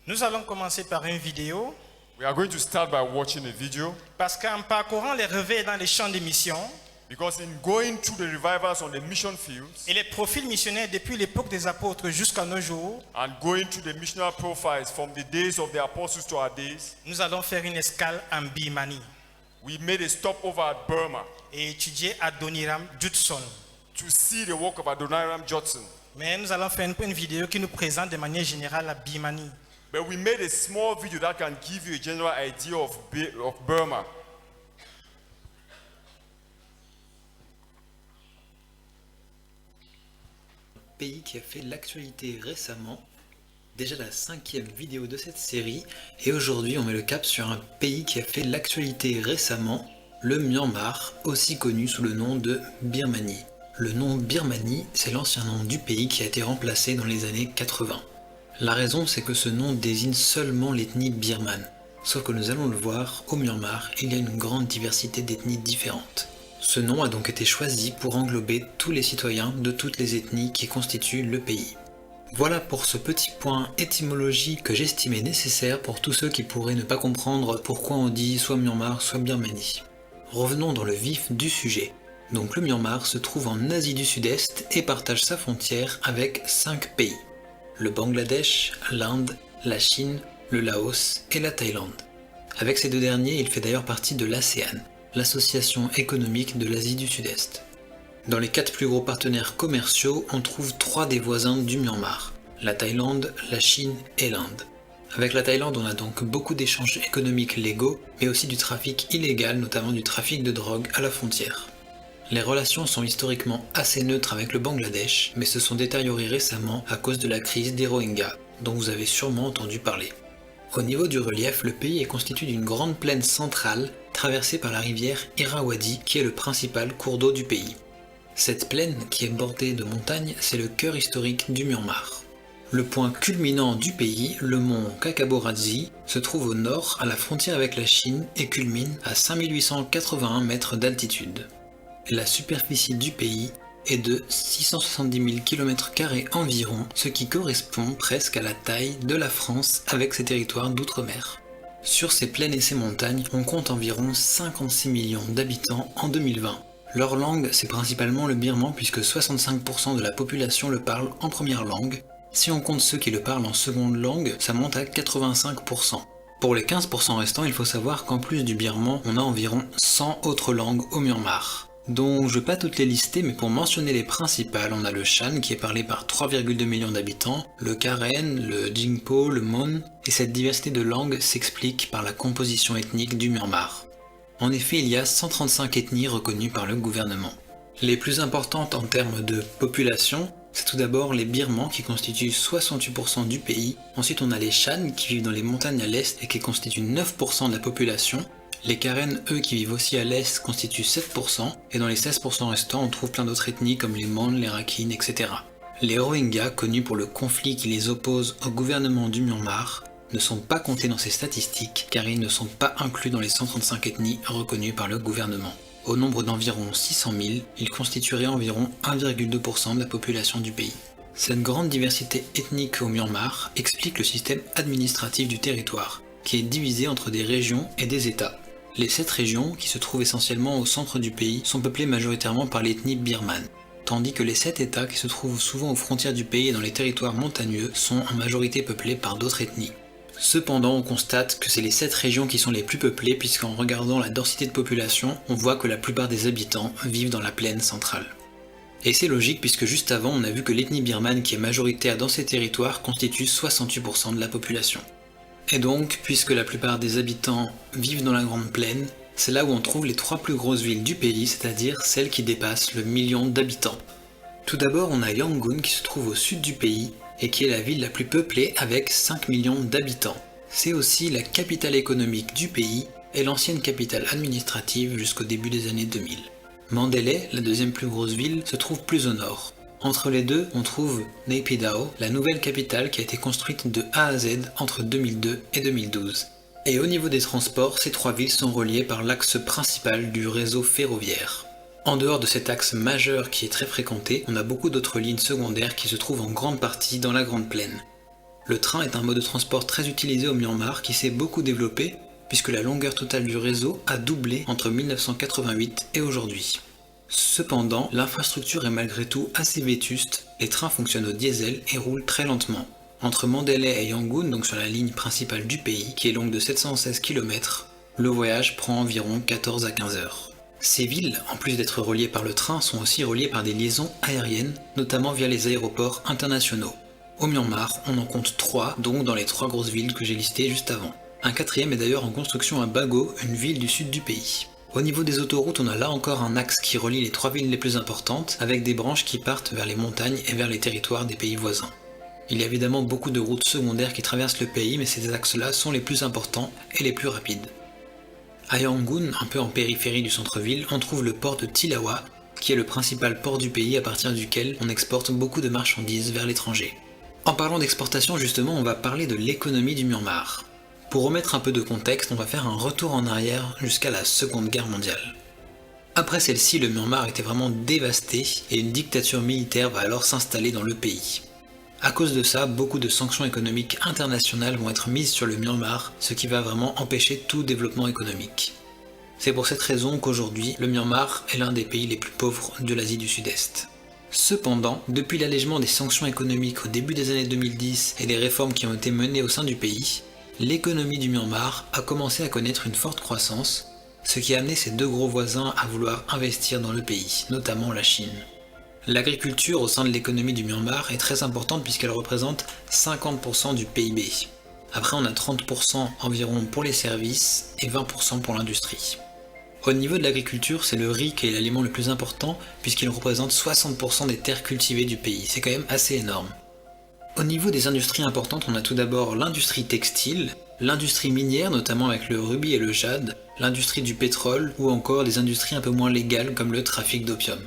Nous allons commencer par une vidéo We are going to start by watching a video parce qu'en parcourant les réveils dans les champs de mission because in going through the revivals on the mission fields et les profils missionnaires depuis l'époque des apôtres jusqu'à nos jours, and going through the missional profiles from the days of the apostles to our days, nous allons faire une escale en Birmanie we made a stopover at Burma et étudier Adoniram Judson. to see the work of Adoniram Judson. Mais nous allons faire une vidéo qui nous présente de manière générale la Birmanie. But we made a small video that can give you a general idea of Burma. Pays qui a fait l'actualité récemment, déjà la 5e vidéo de cette série, et aujourd'hui on met le cap sur un pays qui a fait l'actualité récemment, le Myanmar, aussi connu sous le nom de Birmanie. Le nom Birmanie, c'est l'ancien nom du pays qui a été remplacé dans les années 80. La raison, c'est que ce nom désigne seulement l'ethnie birmane. Sauf que nous allons le voir, au Myanmar, il y a une grande diversité d'ethnies différentes. Ce nom a donc été choisi pour englober tous les citoyens de toutes les ethnies qui constituent le pays. Voilà pour ce petit point étymologie que j'estimais nécessaire pour tous ceux qui pourraient ne pas comprendre pourquoi on dit soit Myanmar, soit Birmanie. Revenons dans le vif du sujet. Donc le Myanmar se trouve en Asie du Sud-Est et partage sa frontière avec 5 pays. Le Bangladesh, l'Inde, la Chine, le Laos et la Thaïlande. Avec ces deux derniers, il fait d'ailleurs partie de l'ASEAN, l'association économique de l'Asie du Sud-Est. Dans les 4 plus gros partenaires commerciaux, on trouve 3 des voisins du Myanmar, la Thaïlande, la Chine et l'Inde. Avec la Thaïlande, on a donc beaucoup d'échanges économiques légaux, mais aussi du trafic illégal, notamment du trafic de drogue à la frontière. Les relations sont historiquement assez neutres avec le Bangladesh, mais se sont détériorées récemment à cause de la crise des Rohingyas, dont vous avez sûrement entendu parler. Au niveau du relief, le pays est constitué d'une grande plaine centrale, traversée par la rivière Irrawaddy, qui est le principal cours d'eau du pays. Cette plaine, qui est bordée de montagnes, c'est le cœur historique du Myanmar. Le point culminant du pays, le mont Kakaboradzi, se trouve au nord, à la frontière avec la Chine, et culmine à 5881 mètres d'altitude. La superficie du pays est de 670 000 km² environ, ce qui correspond presque à la taille de la France avec ses territoires d'outre-mer. Sur ces plaines et ces montagnes, on compte environ 56 millions d'habitants en 2020. Leur langue, c'est principalement le birman puisque 65% de la population le parle en première langue. Si on compte ceux qui le parlent en seconde langue, ça monte à 85%. Pour les 15% restants, il faut savoir qu'en plus du birman, on a environ 100 autres langues au Myanmar. Donc je ne vais pas toutes les lister, mais pour mentionner les principales, on a le Shan qui est parlé par 3,2 millions d'habitants, le Karen, le Jingpo, le Mon, et cette diversité de langues s'explique par la composition ethnique du Myanmar. En effet, il y a 135 ethnies reconnues par le gouvernement. Les plus importantes en termes de population, c'est tout d'abord les Birmans qui constituent 68% du pays, ensuite on a les Shan qui vivent dans les montagnes à l'est et qui constituent 9% de la population. Les Karen, eux, qui vivent aussi à l'est, constituent 7%, et dans les 16% restants, on trouve plein d'autres ethnies comme les Mon, les Rakhine, etc. Les Rohingyas, connus pour le conflit qui les oppose au gouvernement du Myanmar, ne sont pas comptés dans ces statistiques, car ils ne sont pas inclus dans les 135 ethnies reconnues par le gouvernement. Au nombre d'environ 600 000, ils constitueraient environ 1,2% de la population du pays. Cette grande diversité ethnique au Myanmar explique le système administratif du territoire, qui est divisé entre des régions et des États. Les 7 régions, qui se trouvent essentiellement au centre du pays, sont peuplées majoritairement par l'ethnie birmane, tandis que les 7 États, qui se trouvent souvent aux frontières du pays et dans les territoires montagneux, sont en majorité peuplés par d'autres ethnies. Cependant, on constate que c'est les 7 régions qui sont les plus peuplées, puisqu'en regardant la densité de population, on voit que la plupart des habitants vivent dans la plaine centrale. Et c'est logique puisque juste avant, on a vu que l'ethnie birmane qui est majoritaire dans ces territoires constitue 68% de la population. Et donc, puisque la plupart des habitants vivent dans la Grande Plaine, c'est là où on trouve les 3 plus grosses villes du pays, c'est-à-dire celles qui dépassent le million d'habitants. Tout d'abord, on a Yangon qui se trouve au sud du pays et qui est la ville la plus peuplée avec 5 millions d'habitants. C'est aussi la capitale économique du pays et l'ancienne capitale administrative jusqu'au début des années 2000. Mandalay, la deuxième plus grosse ville, se trouve plus au nord. Entre les deux, on trouve Naypyidaw, la nouvelle capitale qui a été construite de A à Z entre 2002 et 2012. Et au niveau des transports, ces 3 villes sont reliées par l'axe principal du réseau ferroviaire. En dehors de cet axe majeur qui est très fréquenté, on a beaucoup d'autres lignes secondaires qui se trouvent en grande partie dans la Grande Plaine. Le train est un mode de transport très utilisé au Myanmar qui s'est beaucoup développé puisque la longueur totale du réseau a doublé entre 1988 et aujourd'hui. Cependant, l'infrastructure est malgré tout assez vétuste, les trains fonctionnent au diesel et roulent très lentement. Entre Mandalay et Yangon, donc sur la ligne principale du pays, qui est longue de 716 km, le voyage prend environ 14 à 15 heures. Ces villes, en plus d'être reliées par le train, sont aussi reliées par des liaisons aériennes, notamment via les aéroports internationaux. Au Myanmar, on en compte 3, donc dans les 3 grosses villes que j'ai listées juste avant. Un 4e est d'ailleurs en construction à Bago, une ville du sud du pays. Au niveau des autoroutes, on a là encore un axe qui relie les 3 villes les plus importantes, avec des branches qui partent vers les montagnes et vers les territoires des pays voisins. Il y a évidemment beaucoup de routes secondaires qui traversent le pays, mais ces axes-là sont les plus importants et les plus rapides. À Yangon, un peu en périphérie du centre-ville, on trouve le port de Tilawa, qui est le principal port du pays à partir duquel on exporte beaucoup de marchandises vers l'étranger. En parlant d'exportation justement, on va parler de l'économie du Myanmar. Pour remettre un peu de contexte, on va faire un retour en arrière jusqu'à la Seconde Guerre mondiale. Après celle-ci, le Myanmar était vraiment dévasté et une dictature militaire va alors s'installer dans le pays. À cause de ça, beaucoup de sanctions économiques internationales vont être mises sur le Myanmar, ce qui va vraiment empêcher tout développement économique. C'est pour cette raison qu'aujourd'hui, le Myanmar est l'un des pays les plus pauvres de l'Asie du Sud-Est. Cependant, depuis l'allègement des sanctions économiques au début des années 2010 et des réformes qui ont été menées au sein du pays, l'économie du Myanmar a commencé à connaître une forte croissance, ce qui a amené ses 2 gros voisins à vouloir investir dans le pays, notamment la Chine. L'agriculture au sein de l'économie du Myanmar est très importante puisqu'elle représente 50% du PIB. Après, on a 30% environ pour les services et 20% pour l'industrie. Au niveau de l'agriculture, c'est le riz qui est l'aliment le plus important puisqu'il représente 60% des terres cultivées du pays. C'est quand même assez énorme. Au niveau des industries importantes, on a tout d'abord l'industrie textile, l'industrie minière, notamment avec le rubis et le jade, l'industrie du pétrole ou encore des industries un peu moins légales comme le trafic d'opium.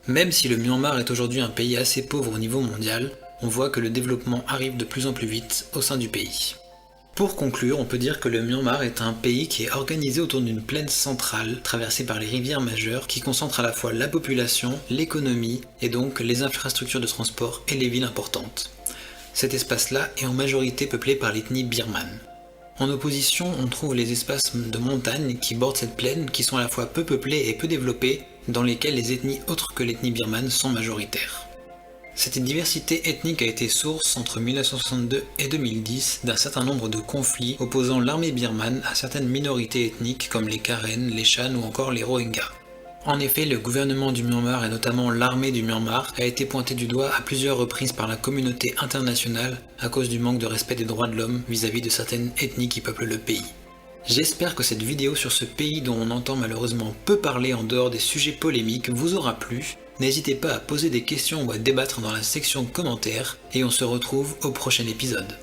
Même si le Myanmar est aujourd'hui un pays assez pauvre au niveau mondial, on voit que le développement arrive de plus en plus vite au sein du pays. Pour conclure, on peut dire que le Myanmar est un pays qui est organisé autour d'une plaine centrale traversée par les rivières majeures qui concentrent à la fois la population, l'économie et donc les infrastructures de transport et les villes importantes. Cet espace-là est en majorité peuplé par l'ethnie birmane. En opposition, on trouve les espaces de montagne qui bordent cette plaine qui sont à la fois peu peuplés et peu développés, dans lesquels les ethnies autres que l'ethnie birmane sont majoritaires. Cette diversité ethnique a été source entre 1962 et 2010 d'un certain nombre de conflits opposant l'armée birmane à certaines minorités ethniques comme les Karen, les Shan ou encore les Rohingyas. En effet, le gouvernement du Myanmar et notamment l'armée du Myanmar a été pointé du doigt à plusieurs reprises par la communauté internationale à cause du manque de respect des droits de l'homme vis-à-vis de certaines ethnies qui peuplent le pays. J'espère que cette vidéo sur ce pays dont on entend malheureusement peu parler en dehors des sujets polémiques vous aura plu. N'hésitez pas à poser des questions ou à débattre dans la section commentaires et on se retrouve au prochain épisode.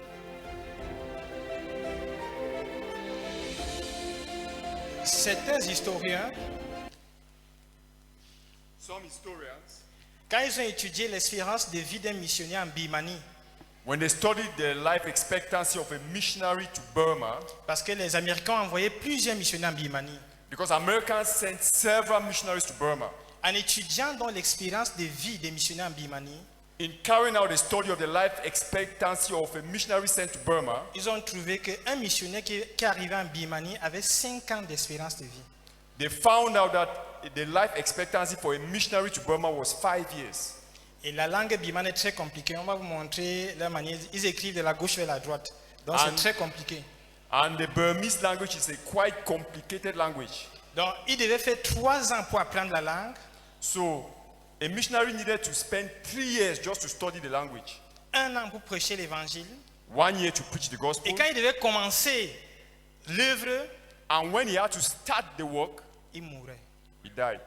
Certains historiens, Some historians, quand ils ont étudié l'espérance de vie d'un missionnaire en Birmanie, when they studied the life expectancy of a missionary to Burma, parce que les Américains ont envoyé plusieurs missionnaires en Birmanie, because Americans sent several missionaries to Burma, en étudiant dans l'expérience de vie des missionnaires en Birmanie, in carrying out the study of the life expectancy of a missionary sent to Burma, ils ont trouvé qu'un missionnaire qui arrivait en Birmanie avait 5 ans d'espérance de vie. they found out that the life expectancy for a missionary to Burma was 5 years. Et la langue birmane est très compliquée. On va vous montrer la manière. Ils écrivent de la gauche vers la droite. Donc c'est très compliqué. And the Burmese language is a quite complicated language. Donc il devait faire 3 ans pour apprendre la langue. So a missionary needed to spend 3 years just to study the language. 1 an pour prêcher l'évangile. 1 year to preach the Et gospel. quand il devait commencer l'œuvre, And when he had to start the work, il mourait. he died.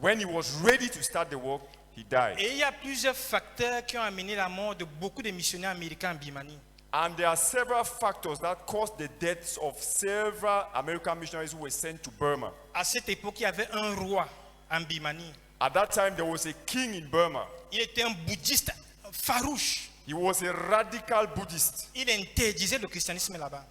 When he was ready to start the work, he died. Et il y a plusieurs facteurs qui ont amené la mort de beaucoup de missionnaires américains en Birmanie. And there are several factors that caused the deaths of several American missionaries who were sent to Burma. À cette époque, il y avait un roi en Birmanie. At that time, there was a king in Burma. Il était un bouddhiste farouche. He was a radical Buddhist. Il interdisait le christianisme là-bas.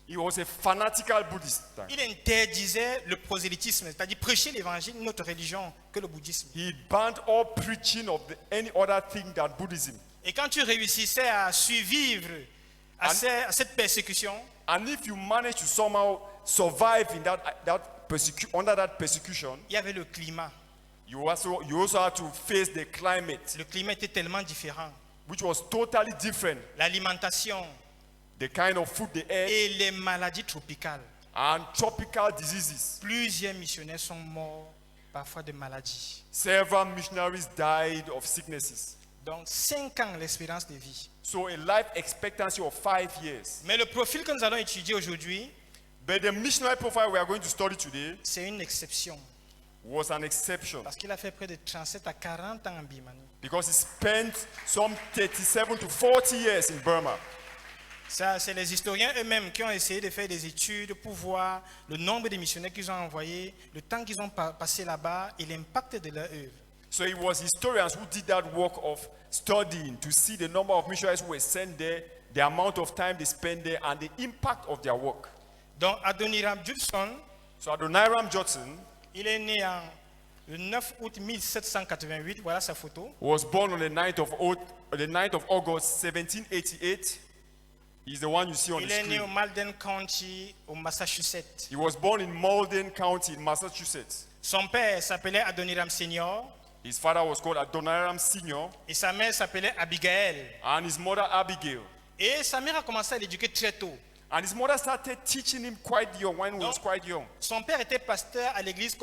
He was a fanatical Buddhist. Il interdisait le prosélytisme, c'est-à-dire prêcher l'évangile, une autre religion que le bouddhisme. He banned all preaching of any other thing than Buddhism. Et quand tu réussissais à survivre à cette persécution, And if you manage to somehow survive in under that persecution, il y avait le climat. you also had to face the climate, Le climat était tellement différent. which was totally different. L'alimentation The kind of food they ate et les maladies tropicales. and tropical diseases. Plusieurs missionnaires sont morts parfois de maladies. Several missionaries died of sicknesses. Donc 5 ans l'espérance de vie. So a life expectancy of 5 years. Mais le profil que nous allons étudier aujourd'hui, But the missionary profile we are going to study today c'est une exception. was an exception Parce qu'il a fait près de 37 à 40 ans en Birmanie. because he spent some 37 to 40 years in Burma. Ça, c'est les historiens eux-mêmes qui ont essayé de faire des études pour voir le nombre de missionnaires qu'ils ont envoyés, le temps qu'ils ont passé là-bas et l'impact de leur œuvre. So it was historians who did that work of studying to see the number of missionaries who were sent there, the amount of time they spent there, and the impact of their work. Donc Adoniram Judson, So Adoniram Judson il est né le 9 août 1788, voilà sa photo. was born on the 9th of August 1788. He's the one you see on the Il est né au screen. Malden County, au Massachusetts. He was born in Malden County in Massachusetts. Son père s'appelait Adoniram Senior His father was called Adoniram Sr. et sa mère s'appelait Abigail. and his mother Abigail. Et sa mère a commencé à l'éduquer très tôt. And his mother started teaching him quite young when he was quite young. Son père était pasteur à l'église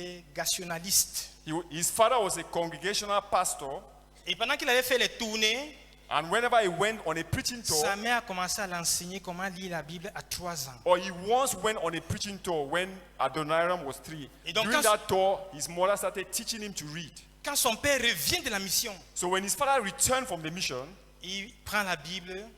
congrégationaliste. His father was a congregational pastor, Et pendant qu'il avait fait les tournées, and whenever he went on a preaching tour, sa mère a commencé à l'enseigner comment lire la Bible à 3 ans. or he once went on a preaching tour when Adoniram was 3. Et donc, During quand- that tour, his mother started teaching him to read. Quand son père revient de la mission, So when his father returned from the mission, il prend la Bible,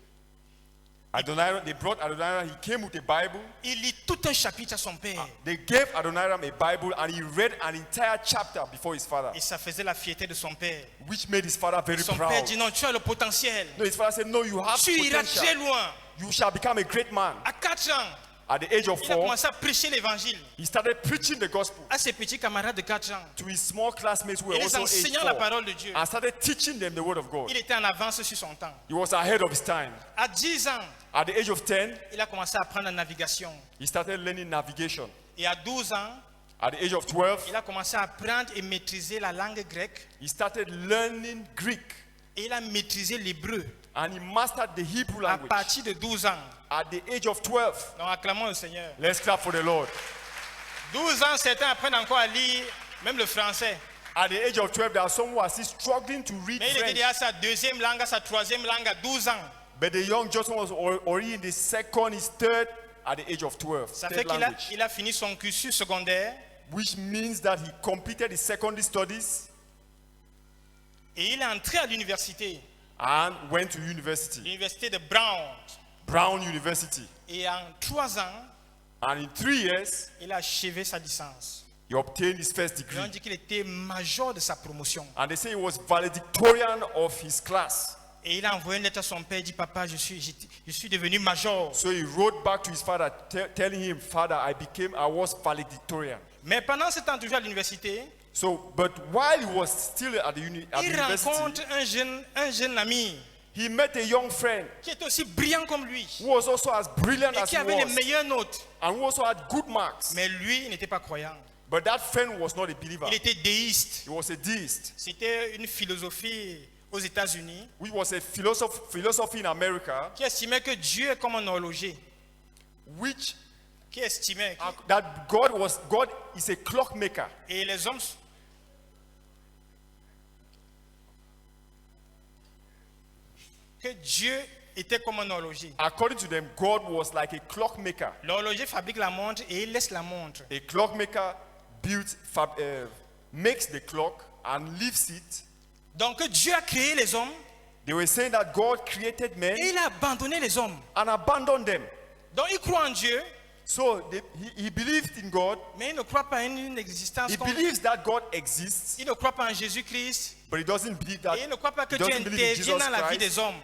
they brought Adoniram, he came with a Bible. il lit tout un chapitre à son père. They gave Adoniram a Bible and he read an entire chapter before his father, Et ça faisait la fierté de son père. which made his father very Son père proud. dit non, tu as le potentiel. No, his father said, no, you have Tu iras potential. très loin. You shall become a great man. À 4 ans, At the age of il a 4, commencé à prêcher l'évangile he started preaching the gospel à ses petits camarades de 4 ans. to his small classmates who were Et les also age enseignant la 4, parole de Dieu. and started teaching them the word of God. Il était en avance sur son temps. He was ahead of his time. À 10 ans, At the age of 10, il a commencé à apprendre la navigation. he started learning navigation. Et à 12 ans, At the age of 12, il a commencé à apprendre et maîtriser la langue grecque. he started learning Greek Et il a maîtrisé l'hébreu and he mastered the Hebrew à language. partir de 12 ans. At the age of 12, Donc acclamons le Seigneur. let's clap for the Lord. 12 ans, certains apprennent encore à lire même le français. At the age of 12, there are some who are still struggling to read Mais il était French. déjà à sa deuxième langue, à sa troisième langue à 12 ans. But the young Johnson was already in the second, his third at the age of 12. Ça Third fait qu'il language. il a fini son cursus secondaire Which means that he completed his secondary studies et il est entré à l'université, and went to university, l'université de Brown. Brown University. Et en 3 ans, And in 3 years, il a achevé sa licence. he obtained his first Ils ont degree. dit qu'il était major de sa promotion. And they say he was valedictorian of his class. Et il a envoyé une lettre à son père, il dit, papa, je suis devenu major. So he wrote back to his father, telling him, Father, I was valedictorian. Mais pendant ce temps, toujours à l'université, So, but while he was still at the il university, rencontre un jeune ami he met a young friend qui est aussi brillant comme lui who was also as brilliant et as qui he avait les was, meilleures notes. and who also had good marks. Mais lui, il n'était pas croyant. But that friend was not a believer. Il était déiste. He was a deist, C'était une philosophie aux États-Unis which was a philosophy in America, qui estimait que Dieu est comme un horloger. which Qui estimait that God is a clockmaker, et les hommes que Dieu était comme un horloger. according to them, God was like a clockmaker. L'horloger fabrique la montre et il laisse la montre. A clockmaker makes the clock and leaves it. Donc Dieu a créé les hommes They were saying that God created men et il a abandonné les hommes. and abandoned them. Donc il croit en Dieu, So he believed in God. mais il ne croit pas en une existence. He Comme, believes that God exists, il ne croit pas en Jésus-Christ but he doesn't believe that. et il ne croit pas que He Dieu doesn't believe in intervienne Jesus dans la vie Christ, des hommes.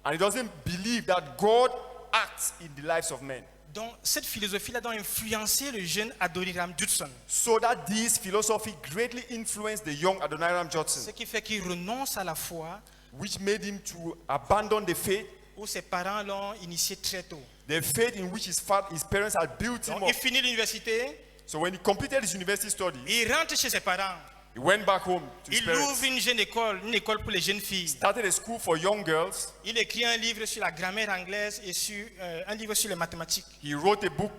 and he doesn't believe that God acts in the lives of men. Donc cette philosophie-là doit influencer le jeune Adoniram Judson. So that this philosophy greatly influenced the young Adoniram Ce Judson. qui fait qu'il renonce à la foi which made him to abandon the faith, où ses parents l'ont initié très tôt. the faith in which his parents had built him Donc, up. il finit l'université, So when he completed his university studies, il rentre chez ses parents. he went back home to his Il parents, ouvre une école pour les jeunes filles. started a school for young girls. Il écrit un livre sur la grammaire anglaise et un livre sur les mathématiques. He wrote a book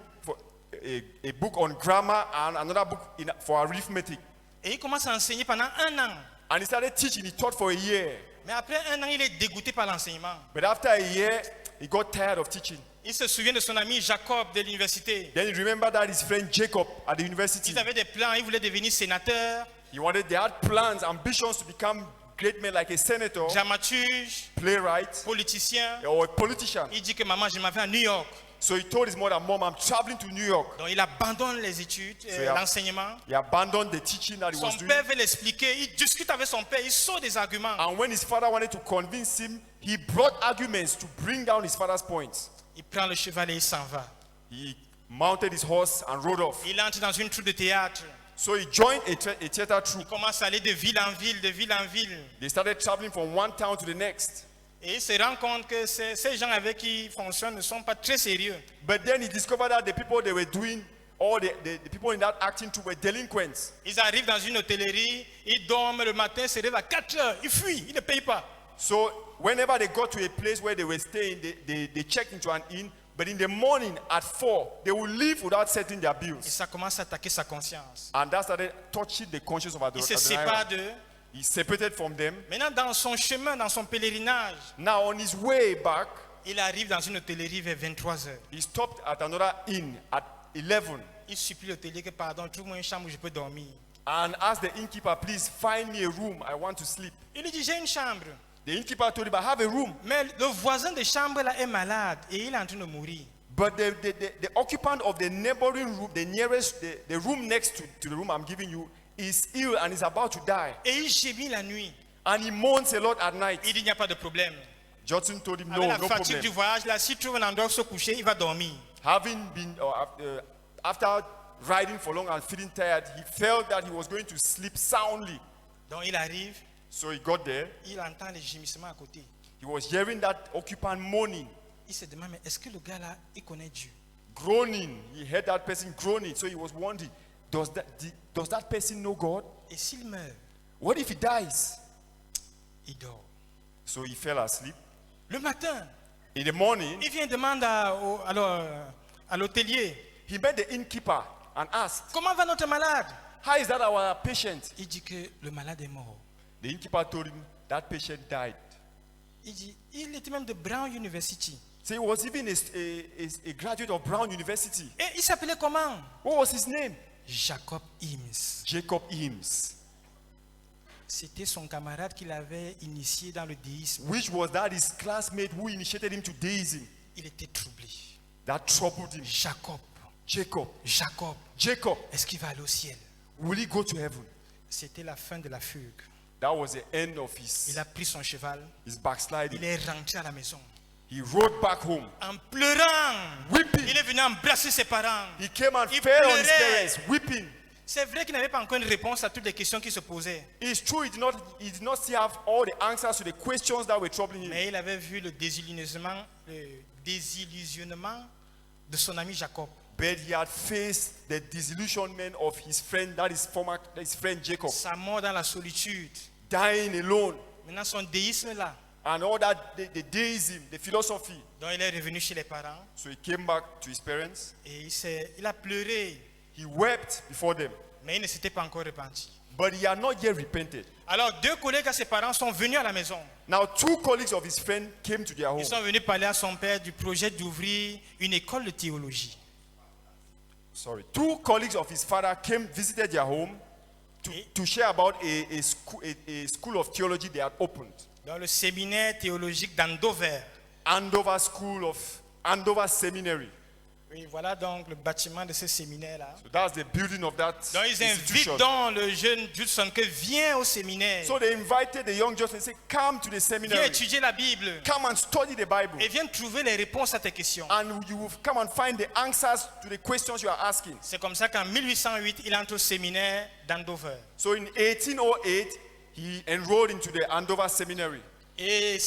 a book on grammar and another book for arithmetic. Et il commence à enseigner pendant 1 an. And he started teaching. He taught for a year. Mais après 1 an, il est dégoûté par l'enseignement. But after a year, he got tired of teaching. Il se souvient de son ami Jacob de l'université. Then he remembered that his friend Jacob at the university, Ils avaient des plans, ils voulaient devenir sénateur, they had plans, ambitions to become great men like a senator, dramaturge, playwright, politicien. or a politician. Il dit que maman, je m'en vais à New York. So he told his mother, Mom, I'm traveling to New York. Donc il abandonne les études, yeah. l'enseignement. He abandoned the teaching that he Son was doing. père veut l'expliquer, il discute avec son père, il sort des arguments. And when his father wanted to convince him, he brought arguments to bring down his father's points. Il prend le cheval et il s'en va. He mounted his horse and rode off. Il entre dans une troupe de théâtre. So he joined a theater troupe. Il commence à aller de ville en ville, de ville en ville. They started traveling from one town to the next. Et il se rend compte que ces gens avec qui il fonctionne ne sont pas très sérieux. But then he discovered that the people they were doing, all the people in that acting troupe were delinquents. Ils arrivent dans une hôtellerie, ils dorment le matin, se lèvent à 4 heures, ils fuient, ils ne payent pas. So whenever they got to a place where they were staying, they checked into an inn. But in the morning at 4, they would leave without settling their Et bills. ça commence à attaquer sa conscience. And that started touching the conscience of Il se sépare Adoniram. d'eux. He separated from them. Maintenant, dans son chemin, dans son pèlerinage, Now on his way back, il arrive dans une hôtellerie vers 23 heures. he stopped at another inn at 11 Il supplie l'hôtelier que, pardon, trouve-moi une chambre où je peux dormir. and asked the innkeeper, please find me a room. I want to sleep. Il lui dit, j'ai une chambre. The innkeeper told him, I have a room. Mais le voisin de chambre là est malade et il est en train de mourir. But the occupant of the neighboring room, the room next to the room I'm giving you, is ill and is about to die. Et il gémit la nuit. And he moans a lot at night. Il dit, il n'y a pas de problème. Judson told him, Avec no, la no fatigue du problem. voyage, là, s'il trouve un endroit où se coucher, il va dormir. Having been, after riding for long and feeling tired, he felt that he was going to sleep soundly. Donc il arrive, So he got there. il entend les gémissements à côté. He was hearing that occupant moaning, Il se demande, mais est-ce que le gars là, il connaît Dieu? groaning. He heard that person groaning. So he was wondering, does that person know God? Et s'il meurt, What if he dies? il dort. So he fell asleep. Le matin, In the morning, il vient demander à l'hôtelier, he met the innkeeper and asked, comment va notre malade? how is that our patient? Il dit que le malade est mort. The innkeeper told him that patient died. Il dit, il était même de Brown University. So he was even a graduate of Brown University. Et il s'appelait comment? What was his name? Jacob Eames. Jacob Eames. C'était son camarade qui l'avait initié dans le déisme. Which was that his classmate who initiated him to deism. Il était troublé. That troubled him. Jacob, Jacob. est-ce qu'il va aller au ciel? Will he go to heaven? C'était la fin de la fugue. That was the end of Il a pris son cheval, his il backsliding. est rentré à la maison. He rode back home. En pleurant, Weeping. il est venu embrasser ses parents. He came and Il fell on his pleurait. parents, weeping. C'est vrai qu'il n'avait pas encore une réponse à toutes les questions qui se posaient. It's true, he did not still have all the answers to the questions that were troubling him. Mais il avait vu le désillusionnement de son ami Jacob. But he had faced the disillusionment of his friend, his friend Jacob, Sa mort dans la solitude. dying alone. Maintenant, son déisme là. And all that, the deism, the philosophy. Donc, il est revenu chez les parents So he came back to his parents. et il a pleuré. He wept before them. Mais il ne s'était pas encore repenti. But he had not yet repented. Alors, 2 collègues à ses parents sont venus à la maison. Now, 2 colleagues of his friend came to their home. Ils sont venus parler à son père du projet d'ouvrir une école de théologie. 2 colleagues of his father visited their home to share about a school of theology they had opened. Dans le séminaire théologique d'Andover. Andover Seminary. Oui, voilà donc le bâtiment de ce séminaire-là. So that's the building of that Donc ils institution. invitent donc le jeune Judson que viens au séminaire. So they invited the young Judson and said, come to the Viens seminary. étudier la Bible. Come and study the Bible. Et viens trouver les réponses à tes questions. And you will come and find the answers to the questions you are asking. C'est comme ça qu'en 1808, il entre au séminaire d'Andover. So in 1808, he enrolled into the Andover Seminary. Et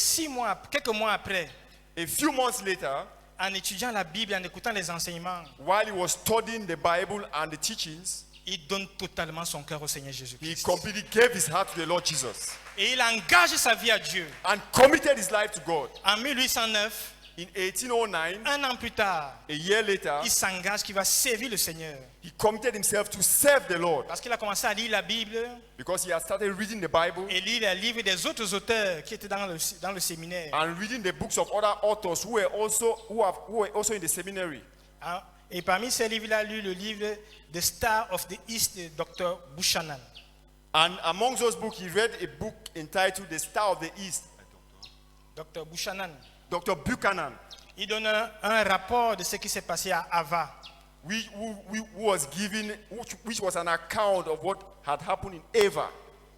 quelques mois après, A few months later, en étudiant la Bible, en écoutant les enseignements, while he was studying the Bible and the teachings, il donne totalement son cœur au Seigneur he Jésus-Christ. completely gave his heart to the Lord Jesus Et il engage sa vie à Dieu. and committed his life to God. En 1809, In 1809, un an plus tard, a year later, il s'engage qu'il va servir le Seigneur. he committed himself to serve the Lord Parce qu'il a commencé à lire la Bible because he had started reading the Bible et lire les livres des autres auteurs qui étaient dans le séminaire. and reading the books of other authors who were also in the seminary. Hein? Et parmi ces livres, il a lu le livre The Star of the East de Dr. Buchanan. And among those books, he read a book entitled The Star of the East. Dr. Buchanan. Dr. Buchanan, Il donne un rapport de ce qui s'est passé à Ava. which was an account of what had happened in Ava.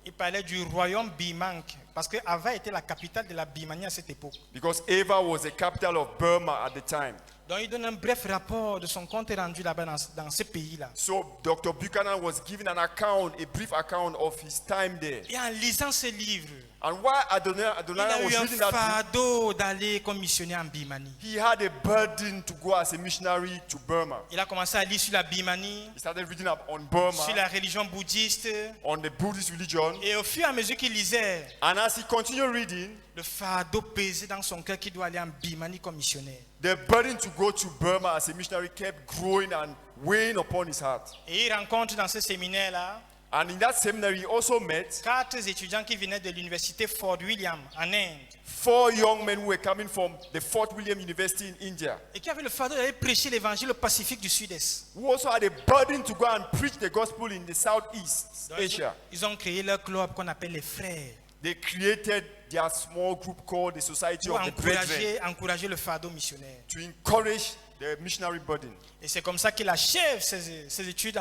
Il parlait du royaume Bimank, parce que Ava était la capitale de la Birmanie à cette époque. Because Ava was the capital of Burma at the time. Donc il donne un bref rapport de son compte rendu là-bas dans ce pays-là. So Dr. Buchanan was given an account, a brief account of his time there. Et en lisant ce livre, And while il a Adoniram was eu un reading that book, fardeau d'aller comme missionnaire en Birmanie. he had a burden to go as a missionary to Burma. Il a commencé à lire sur la Birmanie, He started reading up on sur Burma, la religion bouddhiste. on the Buddhist religion. Et au fur et à mesure qu'il lisait, And as he continued reading, le fardeau pesait dans son cœur qu'il doit aller en Birmanie comme missionnaire. the burden to go to Burma as a missionary kept growing and weighing upon his heart. Et il rencontre dans ce séminaire-là And in that seminary, he also met 4 étudiants qui venaient de l'université Fort William en Inde 4 young men who were coming from the Fort William University in India, et qui avaient le fardeau d'aller prêcher l'évangile au Pacifique du Sud-Est. who also had a burden to go and preach the gospel in the Southeast Donc, Asia. ils ont créé leur club qu'on appelle les frères They created their small group called the Society pour of the Brethren encourager le fardeau missionnaire. to encourage the missionary burden. Et c'est comme ça qu'il achève ses études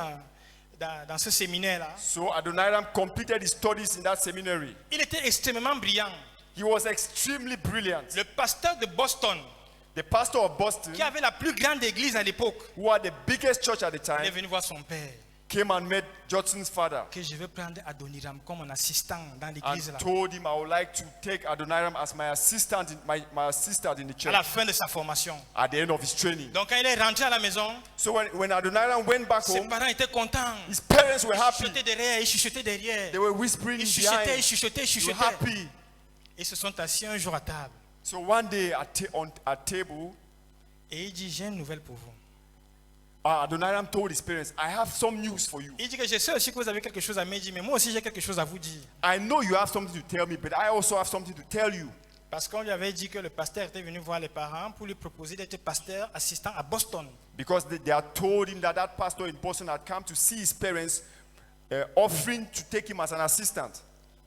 dans ce séminaire-là. So Adoniram completed his studies in that seminary. Il était extrêmement brillant. He was extremely brilliant. Le pasteur de Boston, The pastor of Boston, qui avait la plus grande église à l'époque, who had the biggest church at the il est time, venu voir son père. came and met Judson's father Que je veux prendre Adoniram comme mon assistant dans and l'église là. told him, I would like to take Adoniram as my assistant in the À la church fin de sa formation. at the end of his training. Donc quand il est rentré à la maison, So when Adoniram went back ses home, parents étaient contents. his parents were Ils happy. chuchotaient derrière, ils chuchotaient derrière. They were whispering Ils chuchotaient, behind. ils chuchotaient, ils They were chuchotaient. happy. Ils se sont assis un jour à table. So one day at table, Et il dit, j'ai une nouvelle pour vous. Adoniram told his parents, I have some news for you. Il dit que je sais aussi que vous avez quelque chose à me dire, mais moi aussi j'ai quelque chose à vous dire. I know you have something to tell me, but I also have something to tell you. Parce qu'on lui avait dit que le pasteur était venu voir les parents pour lui proposer d'être pasteur assistant à Boston. Because they had told him that pastor in Boston had come to see his parents, offering to take him as an assistant.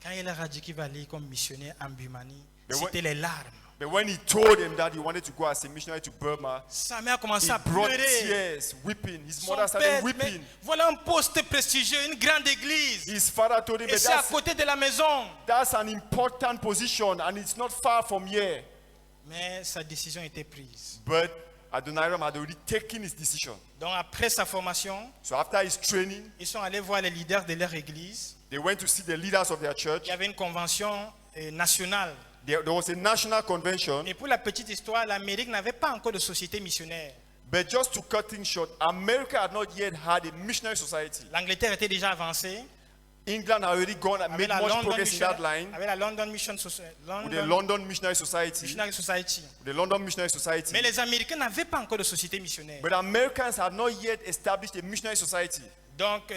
Quand il leur a dit qu'il va aller comme missionnaire en Birmanie, Mais c'était les larmes. But when he told him that he wanted to go as a missionary to Burma, Sa mère a commencé he à brought pleurer. tears, weeping. His Son mother started père, mais weeping. voilà un poste prestigieux, une grande église. His father told him, Et but c'est à côté de la maison. that's an important position and it's not far from here. Mais sa décision était prise. But Adoniram had already taken his decision. Donc après sa formation, So after his training, ils sont allés voir les leaders de leur église. they went to see the leaders of their church. Il y avait une convention nationale. There was a national convention. Et pour la petite histoire, l'Amérique n'avait pas encore de société missionnaire. But just to cut things short, America had not yet had a missionary society. L'Angleterre était déjà avancée. England had already gone and Avec made la much London progress in that Mission- line avec la London Mission with the London London Missionary Society. Missionary Society. The London Missionary Society. Mais les Américains n'avaient pas encore de société missionnaire. But Americans had not yet established a missionary society. Donc,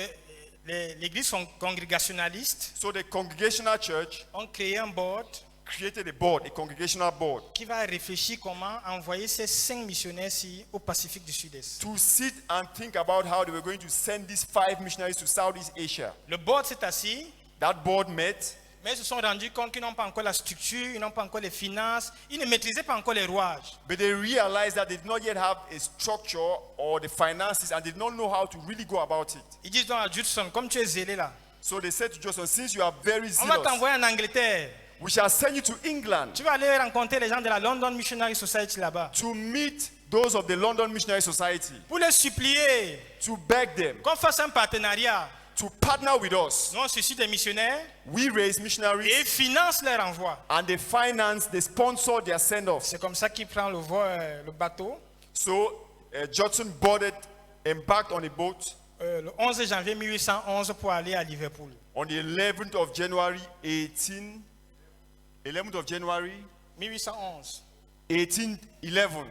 l'église congrégationaliste So the Congregational Church ont créé un board created a board, a congregational board, qui va réfléchir comment envoyer ces 5 missionnaires-ci au Pacifique du Sud-Est. to sit and think about how they were going to send these 5 missionaries to Southeast Asia. Le board s'est assis, That board met, mais ils se sont rendus compte qu'ils n'ont pas encore la structure, ils n'ont pas encore les finances, ils ne maîtrisaient pas encore les rouages. but they realized that they did not yet have a structure or the finances and did not know how to really go about it. Ils disent donc à Judson, comme tu es zélé là, So they said to Johnson, since you are very on va zealous, t'envoyer en Angleterre. we shall send you to England Tu vas aller rencontrer les gens de la London Missionary Society là-bas. to meet those of the London Missionary Society, Pour les supplier to beg them, qu'on fasse un partenariat. to partner with us. Nous, on suscite des missionnaires We raise missionaries et finance leur envoi. and they finance, they sponsor their send-offs. C'est comme ça qu'il prend le bateau. So Judson boarded, embarked on a boat Le 11 janvier 1811 pour aller à Liverpool. on the 11th of January 11th of January 1811. 1811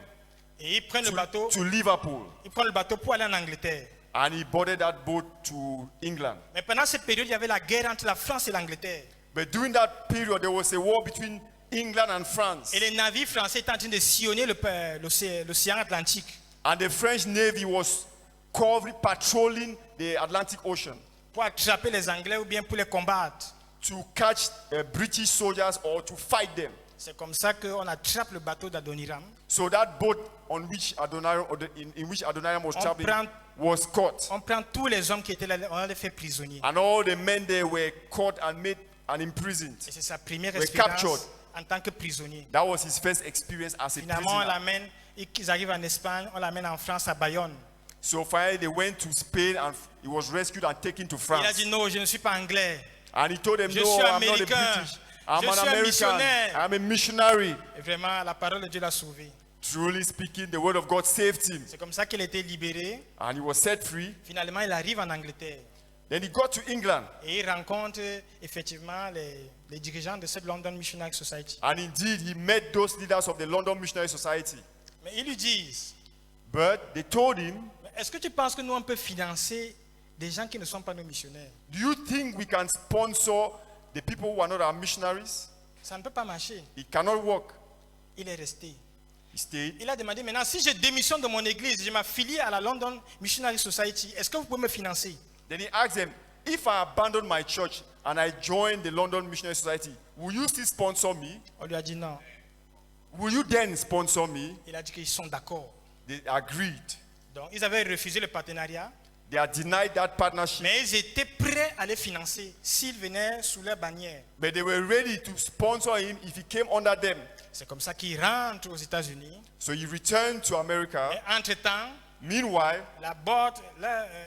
Et ils prennent le bateau. to Liverpool, Ils prennent le bateau pour aller en Angleterre. and he boarded that boat to England. Mais pendant cette période, il y avait la guerre entre la France et l'Angleterre. But during that period, there was a war between England and France, Et les navires français étaient en train de sillonner l'océan Atlantique and the French Navy was patrolling the Atlantic Ocean pour attraper les Anglais ou bien pour les combattre. to catch British soldiers or to fight them. C'est comme ça qu'on attrape le bateau d'Adoniram. So that boat on which Adoniram, in which Adoniram was traveling was caught, On prend tous les hommes qui étaient là, on les fait prisonniers. and all the men there were caught and made and imprisoned. Et c'est sa première Were expérience captured. en tant que prisonnier. That was his first experience as a Finalement, on prisoner. l'amène, et qu'ils arrivent en Espagne, on l'amène en France à Bayonne. So finally they went to Spain and he was rescued and taken to Il a France. dit non, je ne suis pas anglais. And he told them, Je no, suis I'm not a américain. British. I'm Je an suis un American. missionnaire. I'm a missionary. Et vraiment, la parole de Dieu l'a sauvé. Truly speaking, the word of God saved him. C'est comme ça qu'il a été libéré. And he was set free. Finalement, il arrive en Angleterre. Then he got to England. Et il rencontre effectivement les dirigeants de cette London Missionary Society. And indeed, he met those leaders of the London Missionary Society. Mais ils lui disent, But they told him, est-ce que tu penses que nous, on peut financer des gens qui ne sont pas nos missionnaires? do you think we can sponsor the people who are not our missionaries? Ça ne peut pas marcher. It cannot work. Il est resté. He stayed. Il a demandé maintenant, si je démissionne de mon église, je m'affilie à la London Missionary Society, est-ce que vous pouvez me financer? Then he asked them, if I abandon my church and I join the London Missionary Society, will you still sponsor me? On lui a dit non. Will you then sponsor me? Il a dit qu'ils sont d'accord. They agreed. Donc, ils avaient refusé le partenariat, They had denied that partnership, mais ils étaient prêts à les financer s'ils venaient sous leur bannière. but they were ready to sponsor him if he came under them. C'est comme ça qu'ils rentrent aux États-Unis. So he returned to America. Et entre-temps, Meanwhile,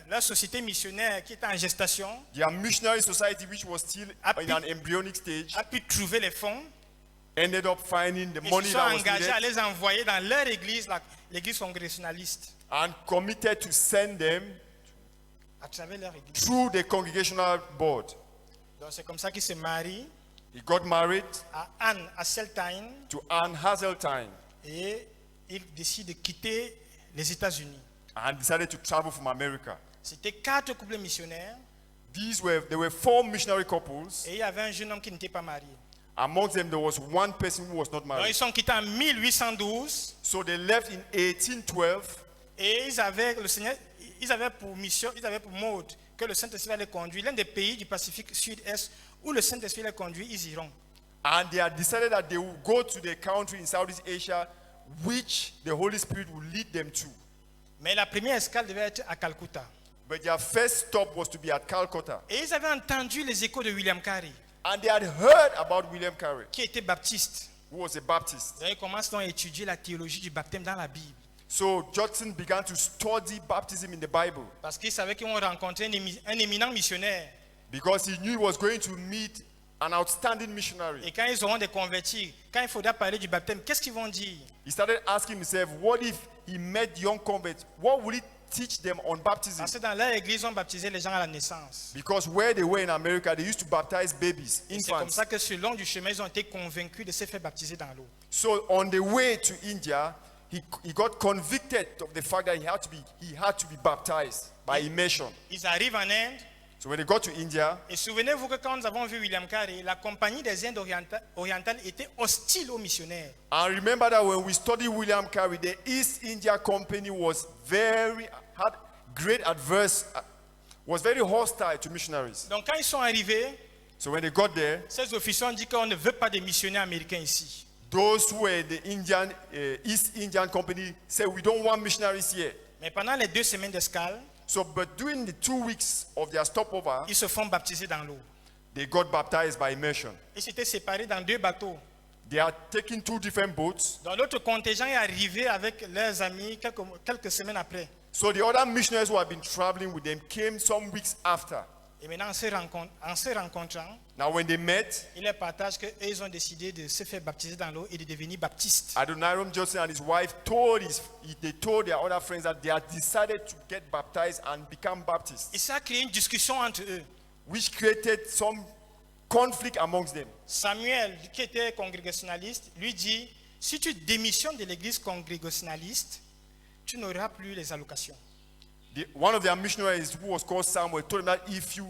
la société missionnaire qui était en gestation their missionary society, which was still in an embryonic stage, a pu trouver les fonds. ended up finding the Ils money se sont that was engagés à needed les envoyer dans leur église, l'église congrégationaliste, and committed to send them à travers leur église. through the congregational board. Donc c'est comme ça qu'ils se marient He got married à Anne Hasseltine to Anne Hazeltine et ils décident de quitter les États-Unis. and decided to travel from America. C'était 4 couples missionnaires There were 4 missionary couples. et il y avait un jeune homme qui n'était pas marié. Amongst them, there was one person who was not Donc married. ils sont quittés en 1812 So they left in 1812, et ils avaient pour mission, ils avaient pour mode que le Saint-Esprit allait conduire. L'un des pays du Pacifique Sud-Est où le Saint-Esprit les conduit, ils iront. and they had decided that they would go to the country in Southeast Asia which the Holy Spirit would lead them to. Mais la première escale devait être à Calcutta. But their first stop was to be at Calcutta. Et ils avaient entendu les échos de William Carey, And they had heard about William Carey, qui était baptiste. who was a Baptist. Et ils commencent donc à étudier la théologie du baptême dans la Bible. So Judson began to study baptism in the Bible Parce qu'ils savaient qu'ils vont rencontrer un éminent missionnaire. because he knew he was going to meet an outstanding missionary. Et quand ils auront des convertis, quand il faudra parler du baptême, qu'est-ce qu'ils vont dire? He started asking himself, what if he met young converts? What would he teach them on baptism? Parce que dans leur église, on baptisait les gens à la naissance. Because where they were in America, they used to baptize babies, Et c'est comme infants. ça que sur le long du chemin, ils ont été convaincus de se faire baptiser dans l'eau. So on the way to India, he got convicted of the fact that he had to be baptized by immersion. Ils arrivent en Inde. So when they got to India, Et souvenez-vous que quand nous avons vu William Carey, la compagnie des Indes orientales était hostile aux missionnaires. and remember that when we studied William Carey, the East India Company was very hostile to missionaries. Donc quand ils sont arrivés, So when they got there, ces officiers ont dit qu'on ne veut pas de missionnaires américains ici. those who were the East Indian Company said, we don't want missionaries here. Mais pendant les 2 semaines d'escale, So, but during the 2 weeks of their stopover, ils se font baptiser dans l'eau. they got baptized by immersion. Ils s'étaient séparés dans 2 bateaux. They are taking 2 different boats. Donc l'autre contingent est arrivé avec leurs amis quelques semaines après. So the other missionaries who had been traveling with them came some weeks after. Et maintenant, en se rencontrant, Now, when they met, il leur partage qu'ils ont décidé de se faire baptiser dans l'eau et de devenir baptistes. Adoniram Judson and his wife they told their other friends that they had decided to get baptized and become Baptists, Et ça a créé une discussion entre eux. which created some conflict amongst them. Samuel, qui était congrégationaliste, lui dit, si tu démissionnes de l'église congrégationaliste, tu n'auras plus les allocations. One of their missionaries, who was called Samuel, told him that if you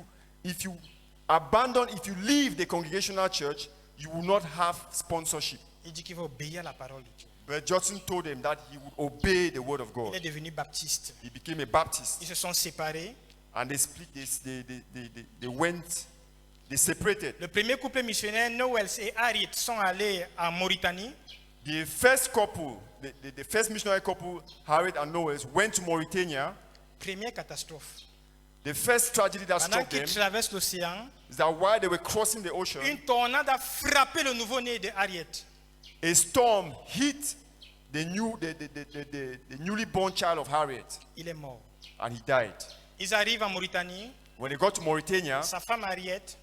leave the congregational church, you will not have sponsorship. Il dit qu'il va obéir à la parole de Dieu. But Judson told him that he would obey the word of Il God. est devenu baptiste. He became a Baptist, Ils se sont séparés. and they split. They separated. Le premier couple missionnaire, Noël et Harriet, sont allés en Mauritanie. The first couple, the first missionary couple, Harriet and Noel, went to Mauritania. Première catastrophe. The first tragedy that Pendant struck qu'ils them traversent l'océan, is that while they were crossing the ocean, une tornade a frappé le nouveau-né de Harriet. a storm hit the newly born child of Harriet, Il est mort. and he died. Ils arrivent en Mauritanie. When they got to Mauritania, Sa femme Harriet,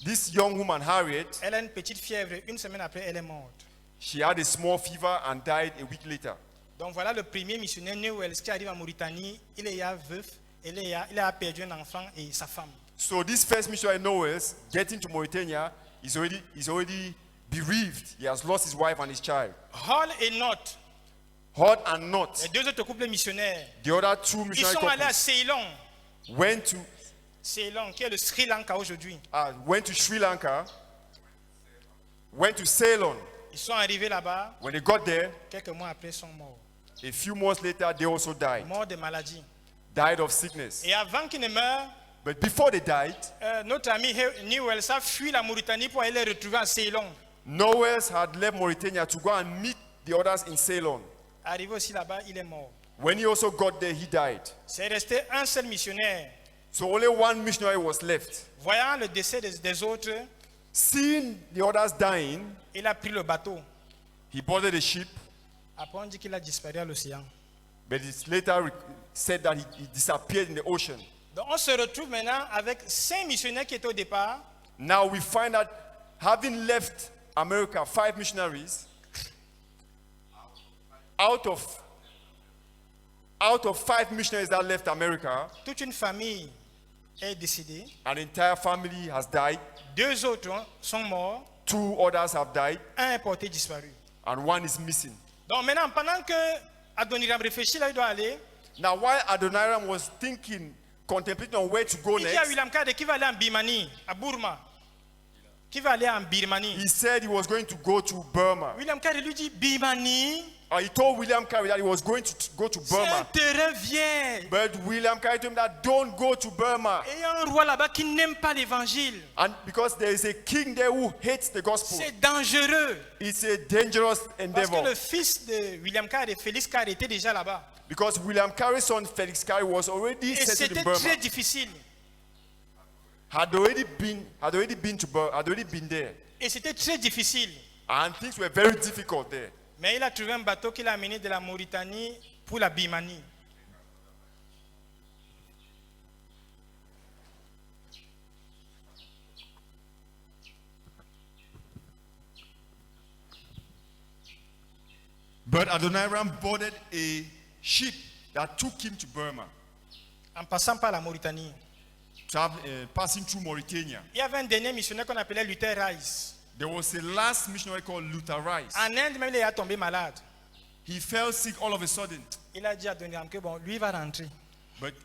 this young woman, Harriet, elle a une petite fièvre. Une semaine après, elle est morte. she had a small fever and died a week later. Donc voilà le premier missionnaire Newells qui arrive en Mauritanie. Il est veuf. Il a perdu un enfant et sa femme. So this first missionary, Noel, getting to Mauritania, is already bereaved. He has lost his wife and his child. Hall et Not, Hod and Not, les deux autres couples missionnaires, the other two ils missionary sont allés à couples, Ceylon. went Qui est le Sri Lanka aujourd'hui. to Sri Lanka, went to Ceylon. Ils sont arrivés là-bas. When they got there, Quelques mois après, ils sont morts. a few months later, they also Morts de maladie. died of sickness. Et avant qu'ils ne meurent, But before they died, notre ami Newells a fui la Mauritanie pour aller les retrouver à Ceylon. Noel had left Mauritania to go and meet the others in Ceylon. Arrivé aussi là-bas, il est mort. When he also got there, he died. C'est resté un seul missionnaire. So only one missionary was left. Voyant le décès des autres, Seeing the others dying, il a pris le bateau. he boarded a ship, Après, on dit qu'il a disparu à l'océan. but it's later said that he disappeared in the ocean. Donc, on se retrouve maintenant avec 5 missionnaires qui étaient au départ. Now we find that having left America, 5 missionaries, out of 5 missionaries that left America, Toute une famille est décédée. an entire family has died, 2 autres sont morts. 2 others have died, Un est porté disparu. and 1 is missing. Donc maintenant, pendant que Adoniram réfléchit là où il doit aller, Now while Adoniram was contemplating on where to go il dit à next, William Carey qui va aller en Birmanie, à Burma. Qui va aller en Birmanie. he said he was going to go to Burma. William Carey lui dit, Birmanie, He told William Carey that he was going to go to c'est un Burma. terrain vierge. But William Carey told him that don't go to Burma. Et il y a un roi là-bas qui n'aime pas l'évangile. And because there is a king there who hates the gospel. C'est dangereux. It's a dangerous Parce que endeavor. le fils de William Carey, Félix Carey, était déjà là-bas. Because William Carey's son Felix Carey was already Et settled c'était in Burma. très difficile. Had already been to Burma, had already been there. Et c'était très difficile. And things were very difficult there. Mais il a trouvé un bateau qu'il a amené de la Mauritanie pour la Birmanie. But Adoniram boarded a ship that took him to Burma, En passant par la Mauritanie. passing through Mauritania. Il y avait un dernier missionnaire qu'on appelait Luther Rice. There was a last missionary called Luther Rice. En Inde, même, il est tombé malade. He fell sick all of a sudden, Il a dit à Adoniram que bon, lui il va rentrer.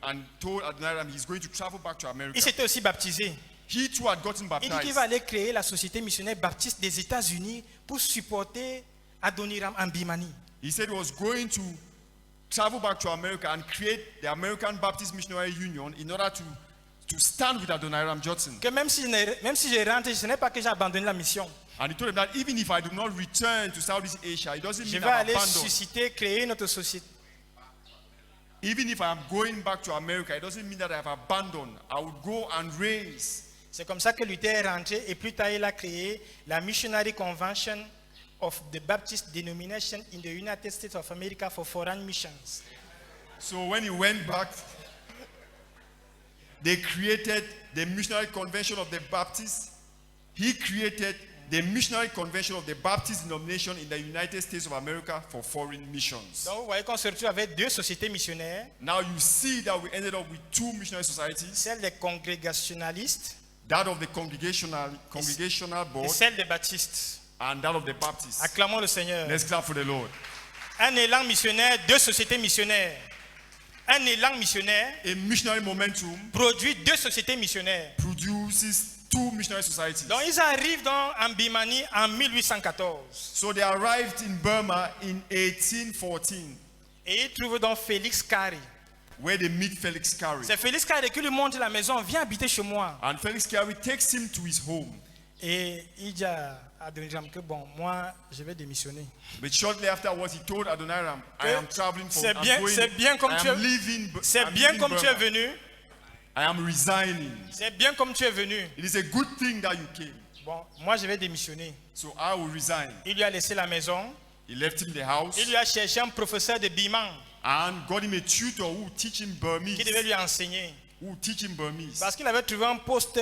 and told Adoniram he's going to travel back to America. Il s'était aussi baptisé. He too had gotten Il dit qu'il baptized. va aller créer la société missionnaire baptiste des États-Unis pour supporter Adoniram en Birmanie. He said he was going to travel back to America and create the American Baptist Missionary Union in order to stand with Adoniram Judson. Que même si je rentre, ce n'est pas que j'ai abandonné la mission. And he told him that even if I do not return to Southeast Asia, it doesn't Je mean vais I've aller abandoned. susciter, créer notre société. Even if I'm going back to America, it doesn't mean that I've abandoned. I would go and raise. C'est comme ça que Luther est rentré et plus tard il a créé la Missionary Convention of the Baptist Denomination in the United States of America for Foreign Missions. So when he went back, They created the Missionary Convention of the Baptists. He created the Missionary Convention of the Baptist denomination in the United States of America for foreign missions. Donc vous voyez qu'on se retrouve avec deux sociétés missionnaires, Now you see that we ended up with two missionary societies, celle des congrégationalistes that of the congregational et board celle des baptistes. and that of the Baptists. Acclamons le Seigneur. Let's clap for the Lord. Un élan missionnaire, deux sociétés missionnaires. Un élan missionnaire A missionary momentum produit deux sociétés missionnaires. produces two missionary societies. Donc ils arrivent en Birmanie en 1814 So they arrived in Burma in 1814, et ils trouvent donc Félix Carré. where they meet Felix Carey. C'est Félix Carré qui lui montre la maison, viens habiter chez moi. And Felix Carey takes him to his home. Et il dit à Adoniram que bon, moi je vais démissionner. But shortly afterwards, he told Adoniram, I am traveling from, C'est bien comme tu es venu. I am resigning. C'est bien comme tu es venu. It is a good thing that you came. Bon, moi je vais démissionner. So I will resign. Il lui a laissé la maison. He left him the house Il lui a cherché un professeur de Birman and got him a tutor who teach him Burmese. qui devait lui enseigner. Parce qu'il avait trouvé un poste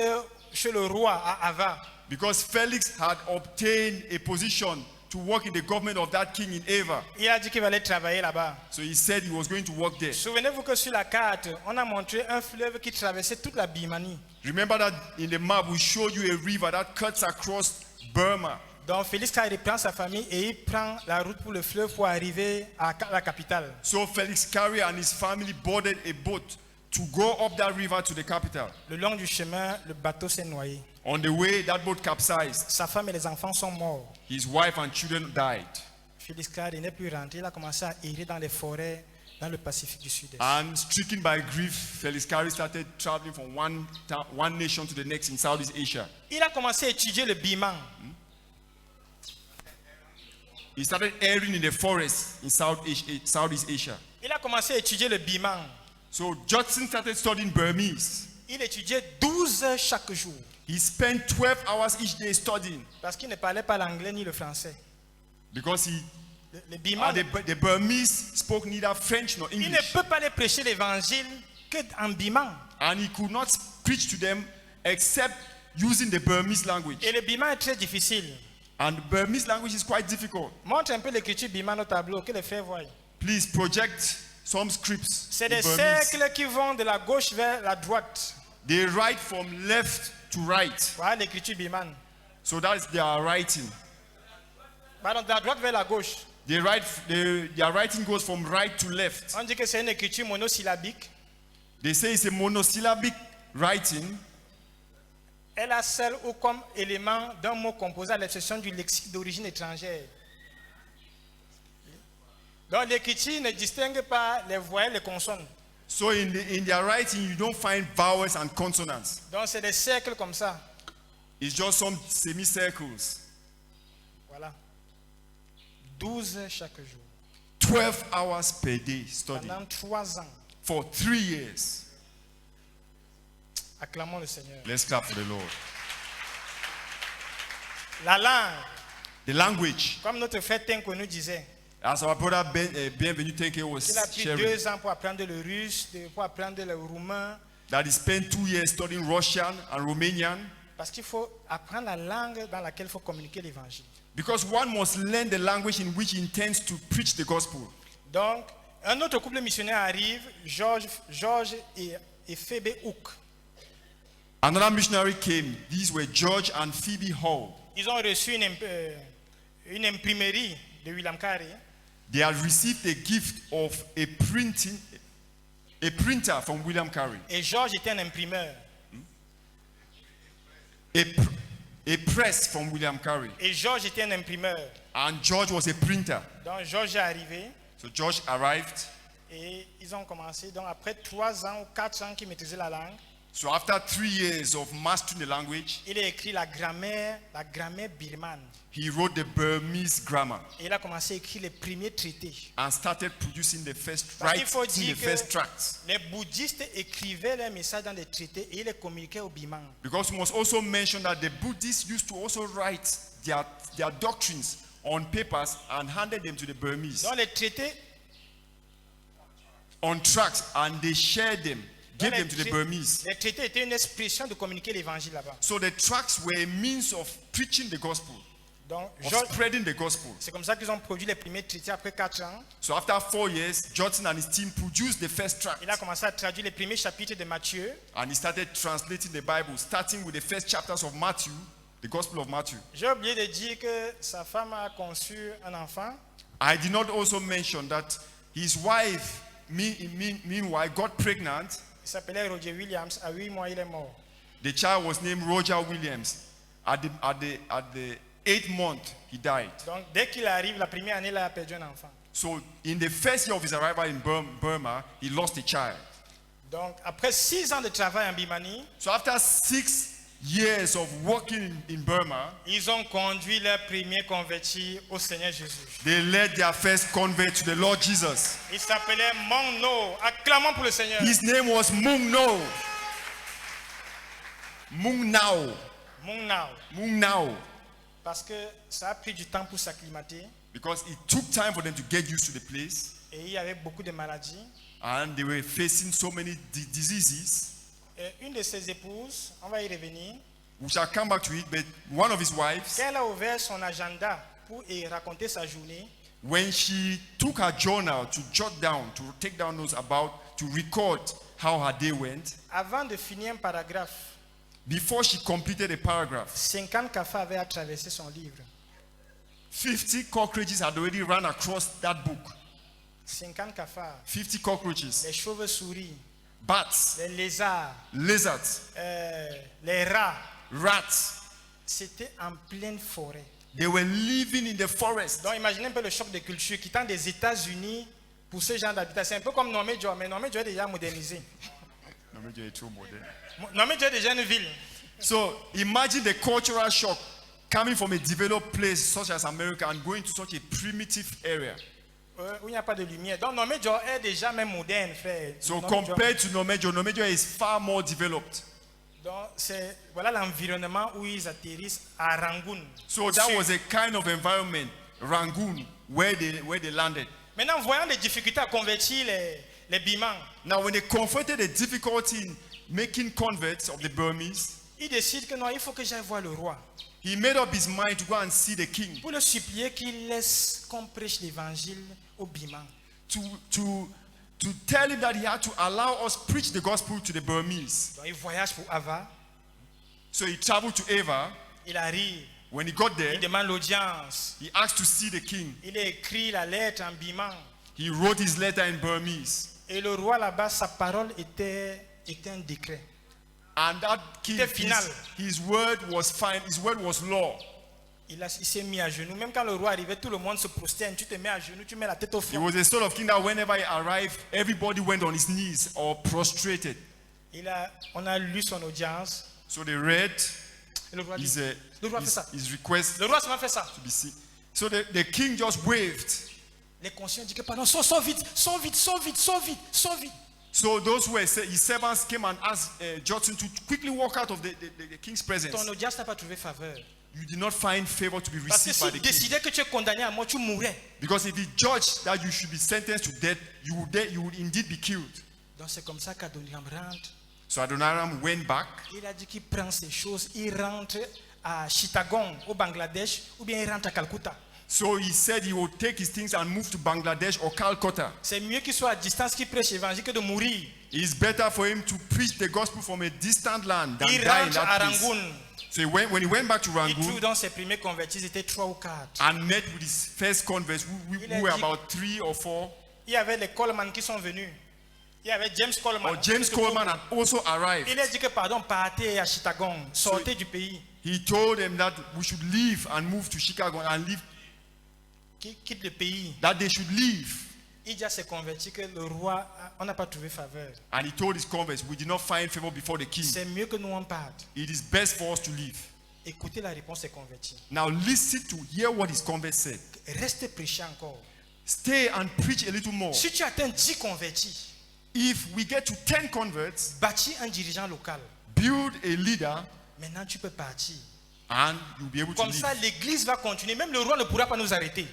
chez le roi à Ava. Because Felix had obtained a position to work in the government of that king in Ava. Il a dit qu'il allait travailler là-bas. So he said he was going to work there. Souvenez-vous que sur la carte, on a montré un fleuve qui traversait toute la Birmanie. Remember that in the map we showed you a river that cuts across Burma. Donc Félix Carré prend sa famille et il prend la route pour le fleuve pour arriver à la capitale. So Felix Carey and his family boarded a boat to go up that river to the capital. Le long du chemin, le bateau s'est noyé. On the way, that boat capsized. Sa femme et les enfants sont morts. His wife and children died. Félix Carré n'est plus rentré. Il a commencé à errer dans les forêts dans le Pacifique du Sud-Est. And stricken by grief, Felix Carey started traveling from one nation to the next in Southeast Asia. Il a commencé à étudier le Birman. He started erring in the forest in Southeast Asia. Il a commencé à étudier le Birman. So Judson started studying Burmese. Il étudiait 12 heures chaque jour. He spent 12 hours each day studying. Parce qu'il ne parlait pas l'anglais ni le français. Because le Birman, the Burmese spoke neither French nor English. Il ne peut pas aller prêcher l'évangile qu'en Birman. And he could not preach to them except using the Burmese language. Et le Birman est très difficile. And Burmese language is quite difficult. Montre un peu l'écriture Birman au tableau que les frères voient. Please project some scripts. C'est des cercles qui vont de la gauche vers la droite. They write from left to right. Voilà l'écriture Birman. So that is their writing. Pardon, de la droite vers la gauche. Their writing goes from right to left. On dit que c'est une écriture monosyllabique. They say it's a monosyllabic writing. Elle a seul ou comme élément d'un mot composé à l'exception du lexique d'origine étrangère. Donc l'écriture ne distingue pas les voyelles et les consonnes. So in their writing you don't find vowels and consonants. Donc c'est des cercles comme ça. It's just some semicircles. Voilà. 12 heures chaque jour. 12 hours per day studying. Pendant 3 ans. For 3 years. Acclamons le Seigneur. Let's clap for the Lord. La langue. The language. Comme notre frère Tenko nous disait. As our brother Bienvenu Tenke was Il a pris sharing. 2 ans pour apprendre le russe, pour apprendre le roumain. That he spent 2 years studying Russian and Romanian. Parce qu'il faut apprendre la langue dans laquelle il faut communiquer l'évangile. Because one must learn the language in which he intends to preach the gospel. Donc, un autre couple missionnaire arrive, George et Phoebe Hook. Another missionary came. These were George and Phoebe Hall. Ils ont reçu une imprimerie de William Carey. They had received a gift of a printer from William Carey. Et George était un imprimeur. A press from William Carey. Et George était un imprimeur. And George was a printer. Donc George est arrivé. So George arrived. Et ils ont commencé. Donc après 3 ans ou 4 ans qu'ils maîtrisaient la langue. So after 3 years of mastering the language, il a écrit la grammaire birmane. He wrote the Burmese grammar. Et il a commencé à écrire les premiers traités. And started producing the first tracts. Les bouddhistes écrivaient leurs messages dans des traités et ils les communiquaient au Birman. Because we must also mention that the Buddhists used to also write their doctrines on papers and handed them to the Burmese. Dans les traités, on tracts, and they shared them gave Donc, them to the Burmese. les traités étaient une expression de communiquer l'évangile là-bas. So the tracts were a means of preaching the gospel, Donc, of spreading the gospel. c'est comme ça qu'ils ont produit les premiers traités après 4 ans. So after 4 years, Judson and his team produced the first tract. Il a commencé à traduire les premiers chapitres de Matthieu. And he started translating the Bible, starting with the first chapters of Matthew, the Gospel of Matthew. J'ai oublié de dire que sa femme a conçu un enfant. I did not also mention that his wife, meanwhile, got pregnant. Il s'appelait Roger Williams. À 8 mois, il est mort. The child was named Roger Williams. At the 8th month, he died. Donc, dès qu'il arrive, la première année, il a perdu un enfant. So in the first year of his arrival in Burma, he lost a child. Donc, après 6 ans de travail en Birmanie, So after 6 years of working in Burma, ils ont conduit leur premier converti au Seigneur Jésus. they led their first convert to the Lord Jesus. Il s'appelait Mong No. Acclamons pour le Seigneur. His name was Mung No. Mung Nao. Mong Nao. Mung Nao. Parce que ça a pris du temps pour s'acclimater. Because it took time for them to get used to the place. Et il y avait beaucoup de maladies. And they were facing so many diseases. Et une de ses épouses, on va y revenir, We shall come back to it, but one of his wives, quand elle a ouvert son agenda pour y raconter sa journée, when she took her journal to jot down, to take down notes about, to record how her day went, avant de finir un paragraphe, before she completed a paragraph, 50 cafards avaient traversé son livre. 50 cockroaches had already run across that book. 50 cafards, 50 cockroaches, les chauves-souris, bats, les lézards, lizards, les rats. rats. C'était en pleine forêt. They were living in the forest. Donc imaginez un peu le choc de culture quittant des États-Unis pour ce genre d'habitat. C'est un peu comme Nommé Joe, mais Nommé Joe est déjà modernisé. Nommé Joe est déjà une ville. So imagine the cultural shock coming from a developed place such as America and going to such a primitive area. Où il n'y a pas de lumière. Donc Nommé Joe est déjà même moderne, frère. So Nommé Joe. compared to Nomejo is far more developed. Donc voilà l'environnement où ils atterrissent à Rangoon. So that was a kind of environment, Rangoon, where they landed. Maintenant, voyant les difficultés à convertir les Bimans, Now when they confronted the difficulty in making converts of the Burmese, ils décident que non, il faut que j'aille voir le roi he made up his mind to go and see the king, pour le supplier qu'il laisse qu'on prêche l'évangile aux Bimans. to tell him that he had to allow us preach the gospel to the Burmese. Donc il voyage pour Ava, So he traveled to Ava. il arrive, When he got there, il demande l'audience, he asked to see the king. il a écrit la lettre en Biman. He wrote his letter in Burmese. Et le roi là-bas, sa parole était un décret. And that king, C'était final. his word was fine, his word was law. Il s'est mis à genoux. Même quand le roi arrivait, tout le monde se prosterne. Tu te mets à genoux, tu mets la tête au He front. was a sort of king that whenever he arrived, everybody went on his knees or prostrated. On a lu son audience. So they read Et le roi dit, his, le roi fait ça. his request Le roi seulement fait ça. to be seen. So the king just waved. Les conscients disent que pardon, sors vite, sors vite, sors vite, sors vite, sors vite. So those who were his servants came and asked Judson to quickly walk out of the king's presence. Ton audience n'a pas trouvé faveur. You did not find favor to be Parce que received by s'il the king. décidait que tu es condamné à mort, tu mourrais. Because if he judged that you should be sentenced to death, you would indeed be killed. Donc c'est comme ça qu'Adoniram rentre. So Adoniram went back. Il a dit qu'il prend ces choses, il rentre à Chittagong, au Bangladesh, ou bien il rentre à Calcutta. So he said he would take his things and move to Bangladesh or Calcutta. C'est mieux qu'il soit à distance, qu'il prêche l'évangile que de mourir. It's better for him to preach the gospel from a distant land than Il die in rentre à that place. Rangoon. So when he went back to Il trouve Rangoon dans ses premiers convertis, c'était 3 ou 4. and met with his first converts who Il a were dit- about 3 or 4, Il y avait les Coleman qui sont venus. Il y avait James Coleman. or James Coleman had also arrived. Il a dit que pardon, partez à Chittagong, sortez du pays. He told them that we should leave and move to Chicago and leave, Quitte le pays. that they should leave. Il dit à ses convertis que le roi, on n'a pas trouvé faveur. And he told his converts, we did not find favor before the king. C'est mieux que nous on parte. It is best for us to leave. Écoutez la réponse des convertis. Now listen to hear what his converts said. Restez prêcher encore. Stay and preach a little more. Si tu atteins 10 convertis, If we get to 10 converts, bâtis un dirigeant local. build a leader, Maintenant, tu peux partir. and you'll be able to Comme leave. ça, l'église va continuer. Même le roi ne pourra pas nous arrêter.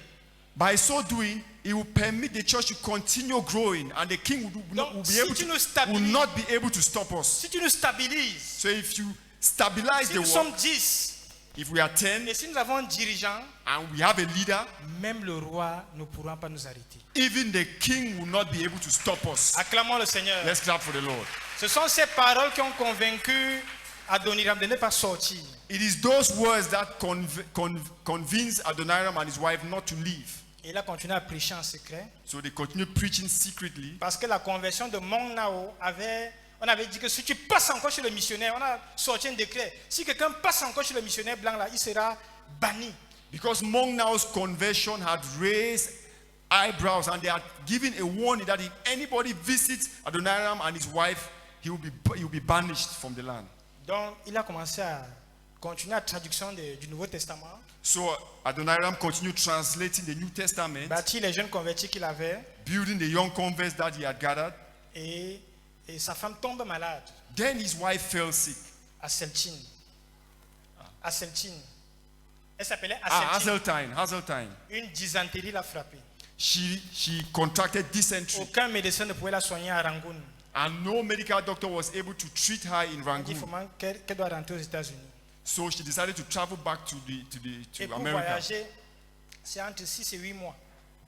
By so doing, it will permit the church to continue growing, and the king Donc, will be si able tu to, nous will stabilises, not be able to stop us. si tu nous stabilises, So if you stabilize si the nous work, sommes 10, if we are 10 et si nous avons un dirigeant, and we have a leader, même le roi ne pourra pas nous arrêter. even the king will not be able to stop us. Acclamons le Seigneur. Let's clap for the Lord. Ce sont ces paroles qui ont convaincu Adoniram de ne pas sortir. It is those words that convince Adoniram and his wife not to leave. Et il a continué à prêcher en secret. So they continue preaching secretly. Parce que la conversion de Mong Nao on avait dit que si tu passes encore chez le missionnaire, on a sorti un décret. Si quelqu'un passe encore chez le missionnaire blanc là, il sera banni. Because Mong Nao's conversion had raised eyebrows, and they had given a warning that if anybody visits Adoniram and his wife, he will be banished from the land. Donc il a commencé à continuer la traduction du Nouveau Testament. So Adoniram continued translating the New Testament, Bâti les jeunes convertis qu'il avait. building the young converts that he had gathered. Et sa femme tombe malade Then his wife fell sick. à Seltine. À Seltine. Elle s'appelait Ah, Seltine. Hazeltine. Une dysenterie l'a frappée. She contracted dysentery, Aucun médecin ne pouvait la soigner à Rangoon. and no medical doctor was able to treat her in Il Rangoon. faut qu'elle doit rentrer aux États-Unis. So she decided to travel back to Et pour America. voyager, c'est entre 6 et 8 mois.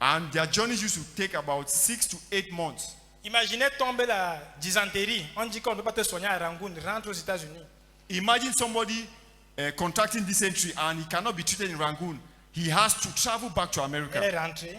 And their journeys used to take about 6 to 8 months. Imaginez tomber la dysenterie. On dit qu'on ne peut pas te soigner à Rangoon. Rentre aux États-Unis. Imagine somebody contracting dysentery and he cannot be treated in Rangoon. He has to travel back to Elle America. est rentrée.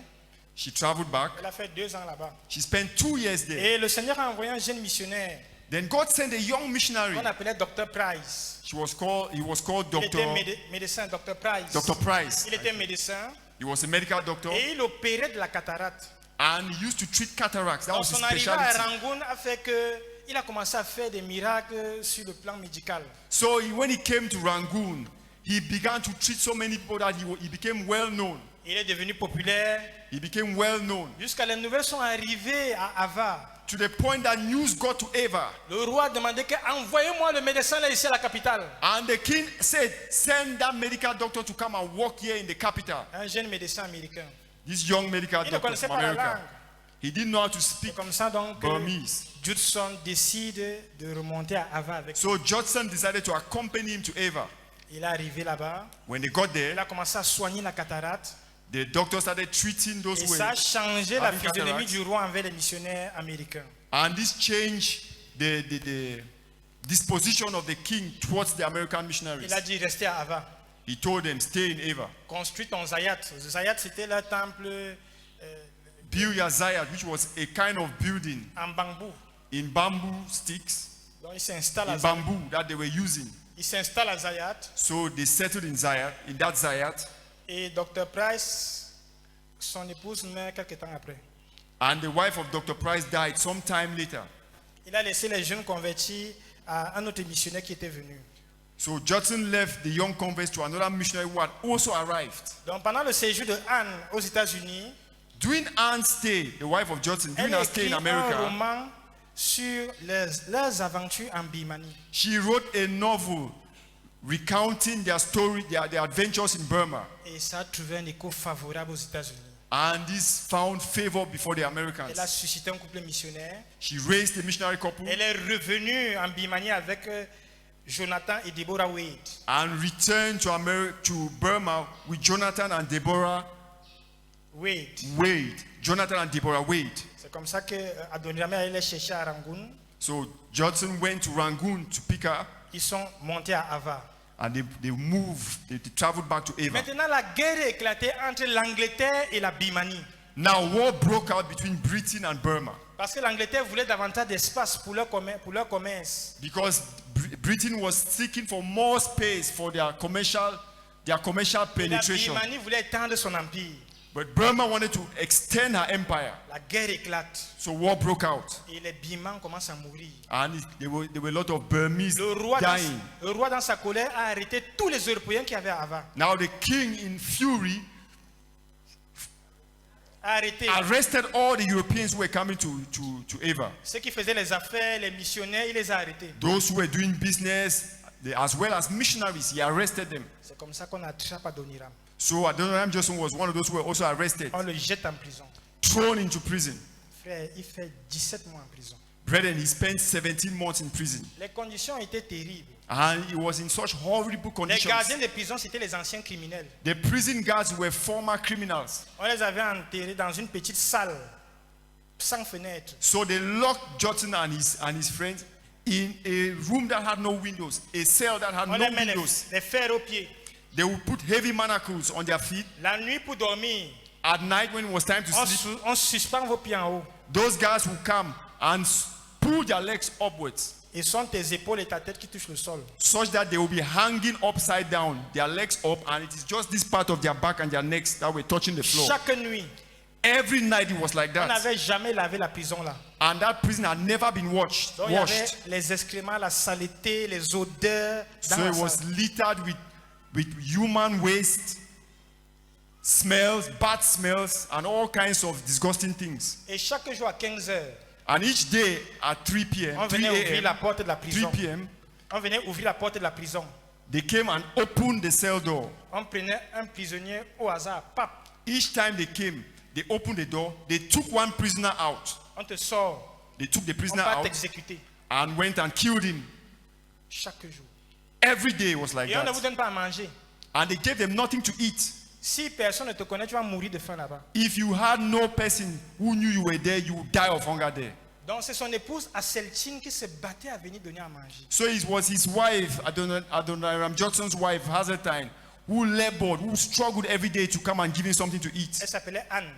She traveled back. Elle a fait 2 ans là-bas. She spent 2 years there. Et le Seigneur a envoyé un jeune missionnaire Then God sent a young missionary. qu'on appelait Dr. Price. He was called Il était médecin, Dr. Price. Dr. Price. Il était médecin He was a medical doctor, et il opérait de la cataracte. and he used to treat cataracts. That Donc was his son arrivée à specialty. Rangoon a fait qu'il a commencé à faire des miracles sur le plan médical. So when he came to Rangoon, he began to treat so many people that he became well known. Il est devenu populaire He became well known jusqu'à les nouvelles sont arrivées à Ava. to the point that news got to Ava. Le roi a demandé que envoyez-moi le médecin là ici à la capitale. And the king said, send that medical doctor to come and work here in the capital. Un jeune médecin américain. This young medical Il ne doctor connaissait from pas la America. langue. He didn't know how to C'est speak comme ça donc que Burmese. Judson décide de remonter à Ava avec lui. So Judson decided to accompany him to Ava. Il est arrivé là-bas. When they got Il there, a commencé à soigner la cataracte. the doctor started treating those Et who ça a were, changé la having physionomie cataracts. du roi envers les missionnaires américains. and this changed the disposition of the king towards the American missionaries. Il a dit restez à Ava. He told them, stay in Ava. Construis ton Zayat. Zayat c'était le temple Build your Zayat, which was a kind of building en bambou. in bamboo sticks, Donc il s'installe à in Zayat. bamboo that they were using. Il s'installe à Zayat. So they settled in Zayat, in that Zayat, Et Dr. Price, son épouse, meurt quelques temps après. and the wife of Dr. Price died some time later. Il a laissé les jeunes convertis à un autre missionnaire qui était venu. So Judson left the young converts to another missionary who had also arrived. Donc pendant le séjour de Anne aux États-Unis, During Anne's stay, the wife of Judson, during elle a her stay écrit in un America, roman sur leurs aventures en Birmanie. she wrote a novel recounting their story, their adventures in Burma. Et ça a trouvé un écho favorable aux États-Unis. And this found favor before the Elle Americans. a suscité un couple missionnaire. She raised a missionary couple Elle est revenue en Birmanie avec Jonathan et Deborah Wade. and returned to Burma with Jonathan and Deborah Wade. Wade. Jonathan and Deborah Wade. C'est comme ça que Adoniram est allé chercher à Rangoon. So Judson went to Rangoon to pick her, Ils sont montés à Ava. and they moved, they traveled back to Ava. Maintenant, la guerre est éclatée entre l'Angleterre et la Birmanie. Now war broke out between Britain and Burma Parce que l'Angleterre voulait davantage d'espace pour leur commerce. because Britain was seeking for more space for their commercial Et la penetration. Birmanie voulait étendre son empire. But Burma wanted to extend her empire. La guerre éclate. So war broke out. Et les Birmans commencent à mourir. And there were a lot of Burmese Le roi, dying. dans sa colère, a arrêté tous les Européens qui avaient à Ava. Now the king in fury A arrêté arrested all the Europeans who were coming to Ava. ceux qui faisaient les affaires, les missionnaires, il les a arrêtés. Those who were doing business, as well as missionaries, he arrested them. C'est comme ça qu'on attrape Adoniram. So Adoniram Johnson was one of those who were also arrested, On le jette en prison. thrown into prison. Frère, il fait 17 mois en prison. Brethren, he spent 17 months in prison. Les conditions étaient terribles. And he was in such horrible Les conditions. gardiens de prison, c'était les anciens criminels. The prison guards were former criminals. On les avait enterrés dans une petite salle, sans fenêtre. So they locked Johnson and his friends in a room that had no windows, a cell that had On no les met windows. les fers aux pieds. They would put heavy manacles on their feet. La nuit pour dormir, At night, when it was time to on, sleep, on suspend vos pieds en haut. those guys would come and pull their legs upwards, Et sont tes épaules et ta tête qui touchent le sol. such that they will be hanging upside down, their legs up, and it is just this part of their back and their necks that were touching the floor. Chaque nuit, Every night it was like on that. n'avait jamais lavé la prison là. And that prison had never been washed. Donc il y avait les excréments, la saleté, les odeurs dans So la it was salle. littered with human waste, smells, bad smells, and all kinds of disgusting things. Et chaque jour à 15 heures, And each day at 3 p.m., on 3 venait ouvrir la a.m., porte de la 3 prison. p.m., On venait ouvrir la porte de la prison. they came and opened the cell door. On prenait un prisonnier au hasard. Pap, Each time they came, they opened the door, they took one prisoner out. on te sort. They took the On prisoner va out t'exécuter. and went and killed him. Chaque jour. Every day was like Et on ne vous that. donne pas à manger. And they gave them nothing to eat. Si personne ne te connaît, tu vas mourir de faim là-bas. If you had no person who knew you were there, you would die of hunger there. Donc c'est son épouse Aseltine qui se battait à venir donner à manger. So it was his wife, Adoniram Johnson's wife, Hazeltine, who labored, who struggled every day to come and give him something to eat. Elle s'appelait Anne.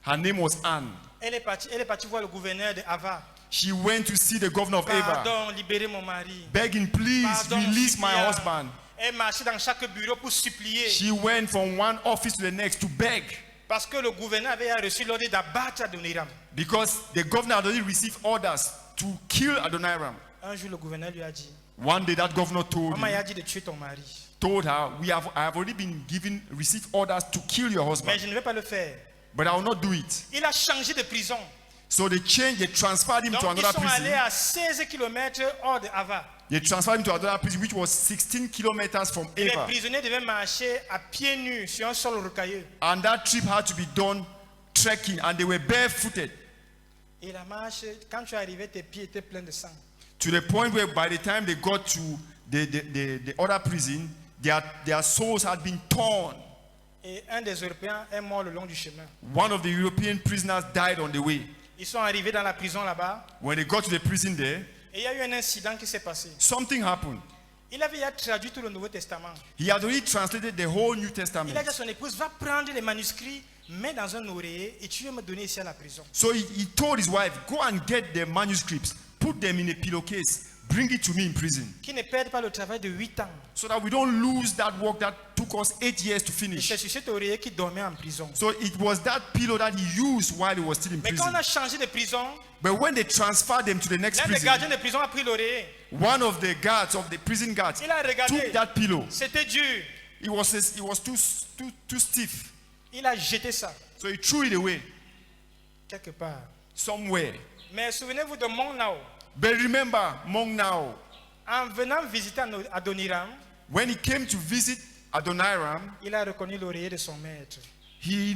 Her name was Anne. Elle est partie voir le gouverneur de Ava. She went to see the governor of Ava, Pardon, libérez mon mari. begging, please Pardon, release my supplia. husband. Elle marchait dans chaque bureau pour supplier. She went from one office to the next to beg Parce que le gouverneur avait reçu l'ordre d'abattre Adoniram. because the governor had already received orders to kill Adoniram. Un jour, le gouverneur lui a dit, One day that governor told maman a her, dit de tuer ton mari. I have already been received orders to kill your Mais husband, je ne vais pas le faire. but I will not do it. Il a changé de prison. So they transferred him Donc to ils another sont allés prison. à 16 km hors de Ava. They transferred him to another prison, which was 16 kilometers from Et les Ava. prisonniers devaient marcher à pieds nus sur un sol rocailleux. And that trip had to be done trekking, and they were barefooted Et la marche, quand tu arrivais, tes pieds étaient pleins de sang. to the point where by the time they got to the other prison, their souls had been torn. Et un des Européens est mort le long du chemin. One of the European prisoners died on the way. Ils sont arrivés dans la prison là-bas. When they got to the prison there, Et il y a eu un incident qui s'est passé. something happened. Il avait déjà traduit tout le Nouveau Testament. He had already translated the whole New Il a Testament. dit à son épouse, va prendre les manuscrits, mets dans un oreiller et tu vas me donner ici à la prison. So he told his wife, go and get the manuscripts, put them in a pillowcase, bring it to me in prison, Qui ne perde pas le travail de 8 ans. so that we don't lose that work that took us 8 years to Et finish. c'est sur cet oreiller qu'il dormait en prison. So it was that pillow that he used while he was still in Mais quand prison. on a changé de prison, But when they transferred them to the next l'un des prison, gardiens de prison a pris l'oreiller. one of the guards of the prison guards Il a regardé. took that pillow. C'était dur. It was too stiff. Il a jeté ça So he threw it away quelque part. somewhere. Mais souvenez-vous de Mongnao. But remember, Mongnao, En venant visiter Adoniram, when he came to visit Adoniram, il a reconnu l'oreiller de son maître. he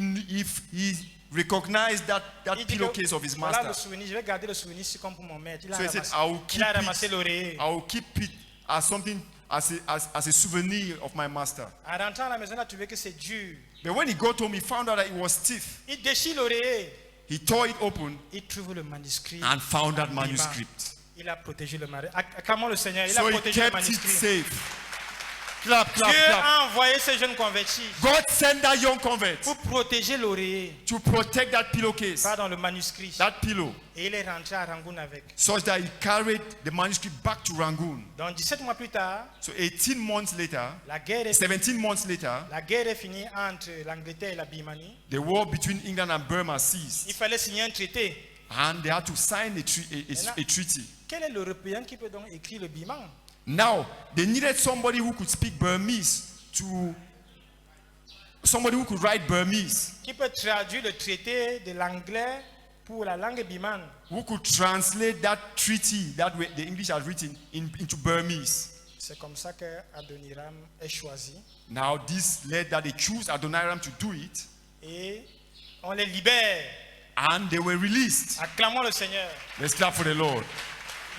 recognized that Il dit que, pillowcase of his voilà le master. souvenir, je vais garder le souvenir ici comme pour mon maître. Il a So he said, ramassé, il a ramassé l'oreiller. I will keep it as something, as a souvenir of my master. En rentrant à la maison, il a trouvé que c'est dur. But when he got home, he found out that it was stiff. Il déchire l'oreiller. He tore it open Il trouve le manuscrit. and found that en manuscript. Il a protégé le mari. Acclamons le Seigneur. Il a So he protégé le kept it manuscrit. safe. Clap, clap, Dieu clap. a envoyé ces jeunes convertis God sent that young convert pour protéger l'oreiller. to protect that pillowcase, Pardon, le manuscrit. that pillow, Et il est rentré à Rangoon avec. such that he carried the manuscript back to Rangoon. Donc 17 mois plus tard, So 18 months later, la guerre est 17 months later, La guerre est finie entre l'Angleterre et la Birmanie. the war between England and Burma ceased, Il fallait signer un traité. and they had to sign a treaty. Quel est l'Européen qui peut donc écrire le birman? Now, they needed somebody who could speak Burmese somebody who could write Burmese, Qui peut traduire le traité de l'anglais pour la langue birmane? who could translate that treaty that the English had written into Burmese. C'est comme ça que Adoniram est choisi. Now this led that they choose Adoniram to do it, Et on les libère. and they were released. Acclamons le Seigneur. Let's clap for the Lord.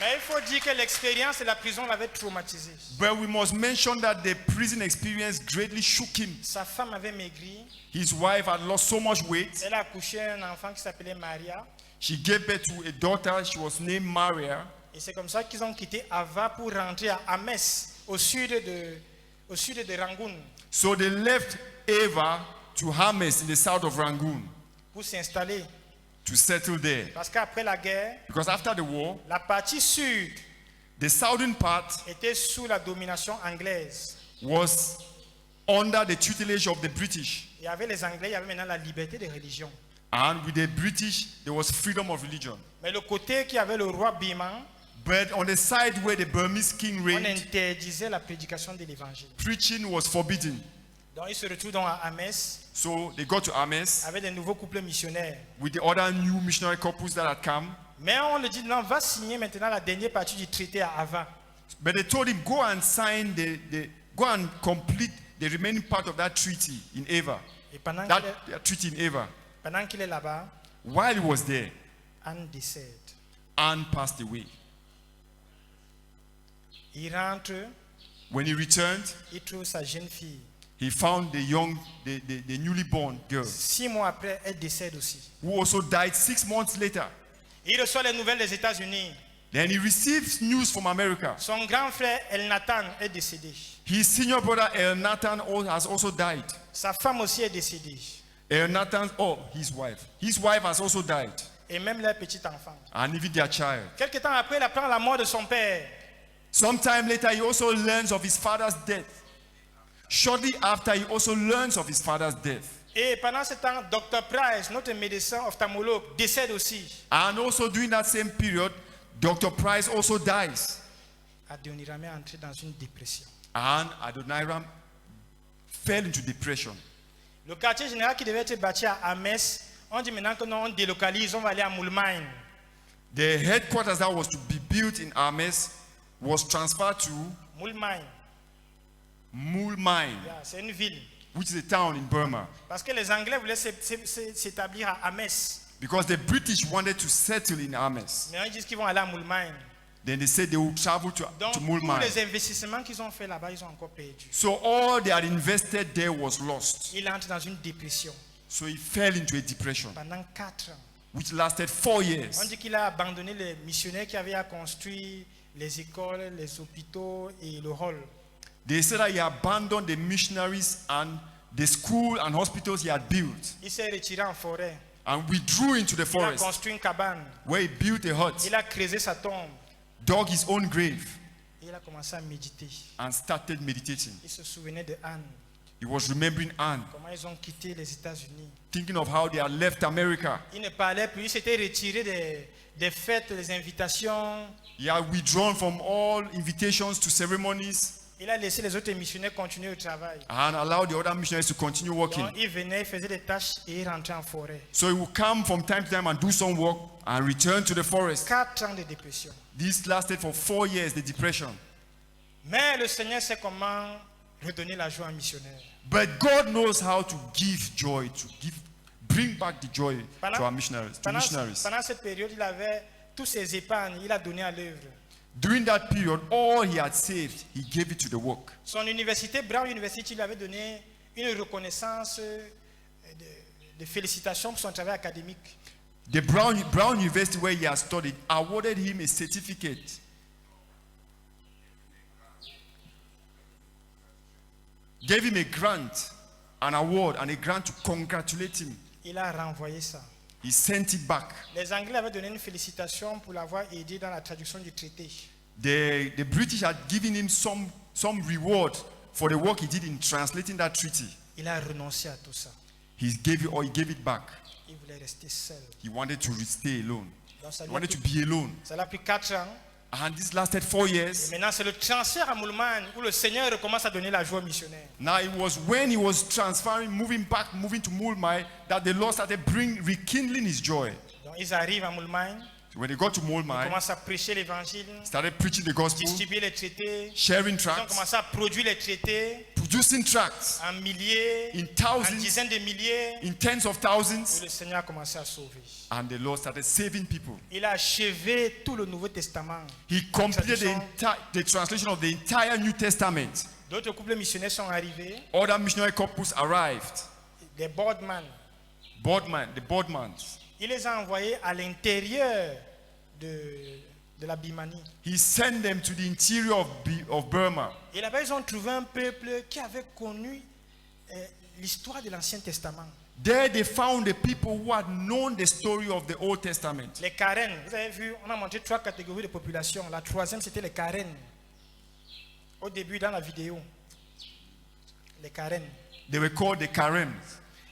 Mais il faut dire que l'expérience de la prison l'avait traumatisé. But we must mention that the prison experience greatly shook him. Sa femme avait maigri. His wife had lost so much weight. Elle a accouché un enfant qui s'appelait Maria. She gave birth to a daughter. She was named Maria. Et c'est comme ça qu'ils ont quitté Ava pour rentrer à Ames, au sud de Rangoon, So they left Ava to Hames in the south of Rangoon pour s'installer. to settle there. Parce qu'après la guerre, Because after the war, la partie sud the southern part était sous la domination anglaise. was under the tutelage of the British. Et avec les Anglais, il y avait maintenant la liberté de religion. And with the British, there was freedom of religion. Mais le côté qui avait le roi Biman, But on the side where the Burmese king on reigned, interdisait la prédication de l'évangile. preaching was forbidden. Donc ils se retrouvent donc à Ames So they got to Ames avec des nouveaux couples missionnaires. with the other new missionary couples that had come. Mais on lui dit non, va signer maintenant la dernière partie du traité à Ava. But they told him, go and sign go and complete the remaining part of that treaty in Ava. Et pendant That treaty in Ava. qu'il est là-bas, While he was there, Anne décède. Anne passed away. Il rentre, When he returned, il trouve sa jeune fille. he found the newly born girl, 6 mois après, elle décède aussi. who also died 6 months later. Il reçoit les nouvelles des États-Unis. Then he received news from America. Son grand frère Elnathan est décédé. His senior brother Elnathan has also died. Sa femme aussi est décédée. Elnathan, his wife. His wife has also died. Et même leur petit enfant. And even their child. Quelque temps après, il apprend la mort de son père. Sometime later, he also learns of his father's death. Shortly after, he also learns of his father's death. Et pendant ce temps, Dr. Price, notre médecin ophtalmologue, décède aussi. And also during that same period, Dr. Price also dies. Adoniram est entré dans une dépression. And Adoniram fell into depression. Le quartier général qui devait être bâti à Ames, on dit maintenant que non, on délocalise, on va aller à Moulmein. The headquarters that was to be built in Ames was transferred to Moulmein, Moulmein, yeah, c'est une ville. which is a town in Burma. Parce que les Anglais voulaient s'établir à Ames. Because the British wanted to settle in Ames. Mais ils disent qu'ils vont aller à Moulmein. Then they said they would travel Donc, to tous Moulmein. les investissements qu'ils ont fait là-bas, ils ont encore perdu. So all they had invested there was lost. Il entre dans une dépression So he fell into a depression, pendant 4 ans. which lasted 4 On years. dit qu'il a abandonné les missionnaires qui avaient à construire les écoles, les hôpitaux et le hall. They said that he abandoned the missionaries and the school and hospitals he had built Il s'est retiré en forêt. and withdrew into the Il a forest construit une cabane. where he built a hut, Il a creusé sa tombe. dug his own grave, Et il a commencé à méditer. and started meditating. Il se souvenait de Anne, He was remembering Anne, comment ils ont quitté les États-Unis. thinking of how they had left America. Il ne parlait plus, il s'était retiré des fêtes, des invitations. He had withdrawn from all invitations to ceremonies Il a laissé les autres missionnaires continuer le travail. and allowed the other missionaries to continue working. Donc, il venait, il faisait des tâches et il rentrait en forêt. So he would come from time to time and do some work and return to the forest. 4 ans de dépression. This lasted for 4 years, the depression. Mais le Seigneur sait comment redonner la joie à un missionnaire. But God knows how to give joy, bring back the joy to our missionaries. Pendant cette période, il avait tous ses épargnes, il a donné à l'œuvre. During that period, all he had saved, he gave it to the work. Son université, Brown University, lui avait donné une reconnaissance de félicitations pour son travail académique. The Brown University where he had studied awarded him a certificate. Gave him a grant, an award, and a grant to congratulate him. Il a renvoyé ça. He sent it back. Les Anglais avaient donné une félicitation pour l'avoir aidé dans la traduction du traité. The British had given him some reward for the work he did in translating that treaty. Il a renoncé à tout ça. He gave it back. Il voulait rester seul. He wanted to stay alone. Donc, ça He lui a wanted to pris- be alone. ça l'a pris 4 ans. And this lasted 4 Et years. maintenant, c'est le transfert à Moulman où le Seigneur recommence à donner la joie aux missionnaires. Now it was when he was moving to Mulmai, that the Lord started rekindling his joy. Donc, ils arrivent à Moulman. When they got to Ils Molmai, commencent à prêcher l'évangile, started preaching the gospel, distribuer les traités. sharing Ils ont tracts, commencé à produire les traités producing tracts en milliers, in en thousands, dizaines de milliers. in tens of Et thousands, le Seigneur a commencé à sauver. and the Lord started saving people. Il a achevé tout le Nouveau Testament. He completed the translation of the entire New Testament. D'autres couples missionnaires sont arrivés. Other missionary couples arrived. Des boardman. The boardmans. Il les a envoyés à l'intérieur de la Birmanie. He sent them to the interior of Burma. Et là-bas, ils ont trouvé un peuple qui avait connu l'histoire de l'Ancien Testament. There they found the people who had known the story of the Old Testament. Les Karen. Vous avez vu, on a montré 3 catégories de population. La troisième, c'était les Karen. Au début, dans la vidéo. Les Karen. They were called the Karems.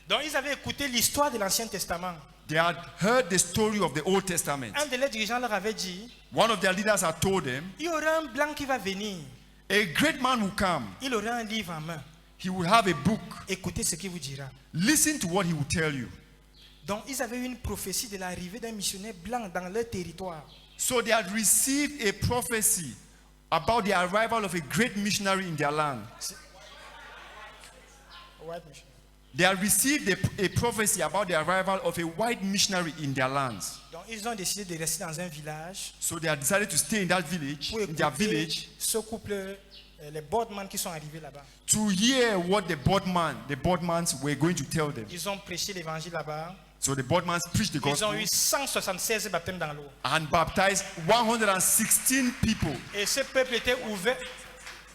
Donc, ils avaient écouté l'histoire de l'Ancien Testament. They had heard the story of the Old Testament. Un de leurs dirigeants leur avait dit, One of their leaders had told them, il y aura un blanc qui va venir. a great man will come. Il aura un livre en main. He will have a book. Écoutez ce qu'il vous dira. Listen to what he will tell you. Donc, ils avaient eu une prophétie de l'arrivée d'un missionnaire blanc dans leur territoire. So they had received a prophecy about the arrival of a great missionary in their land. White missionary. They had received a prophecy about the arrival of a white missionary in their lands. Donc, ils ont décidé de rester dans un village So they had decided to stay in that village, pour in their écouter village, ce couple, les boardman qui sont arrivés là-bas. to hear what the boardmans were going to tell them. Ils ont prêché l'évangile là-bas. So the boardmans preached the Ils ont gospel eu 176 baptêmes dans l'eau. and baptized 116 people, Et ce peuple était ouvert.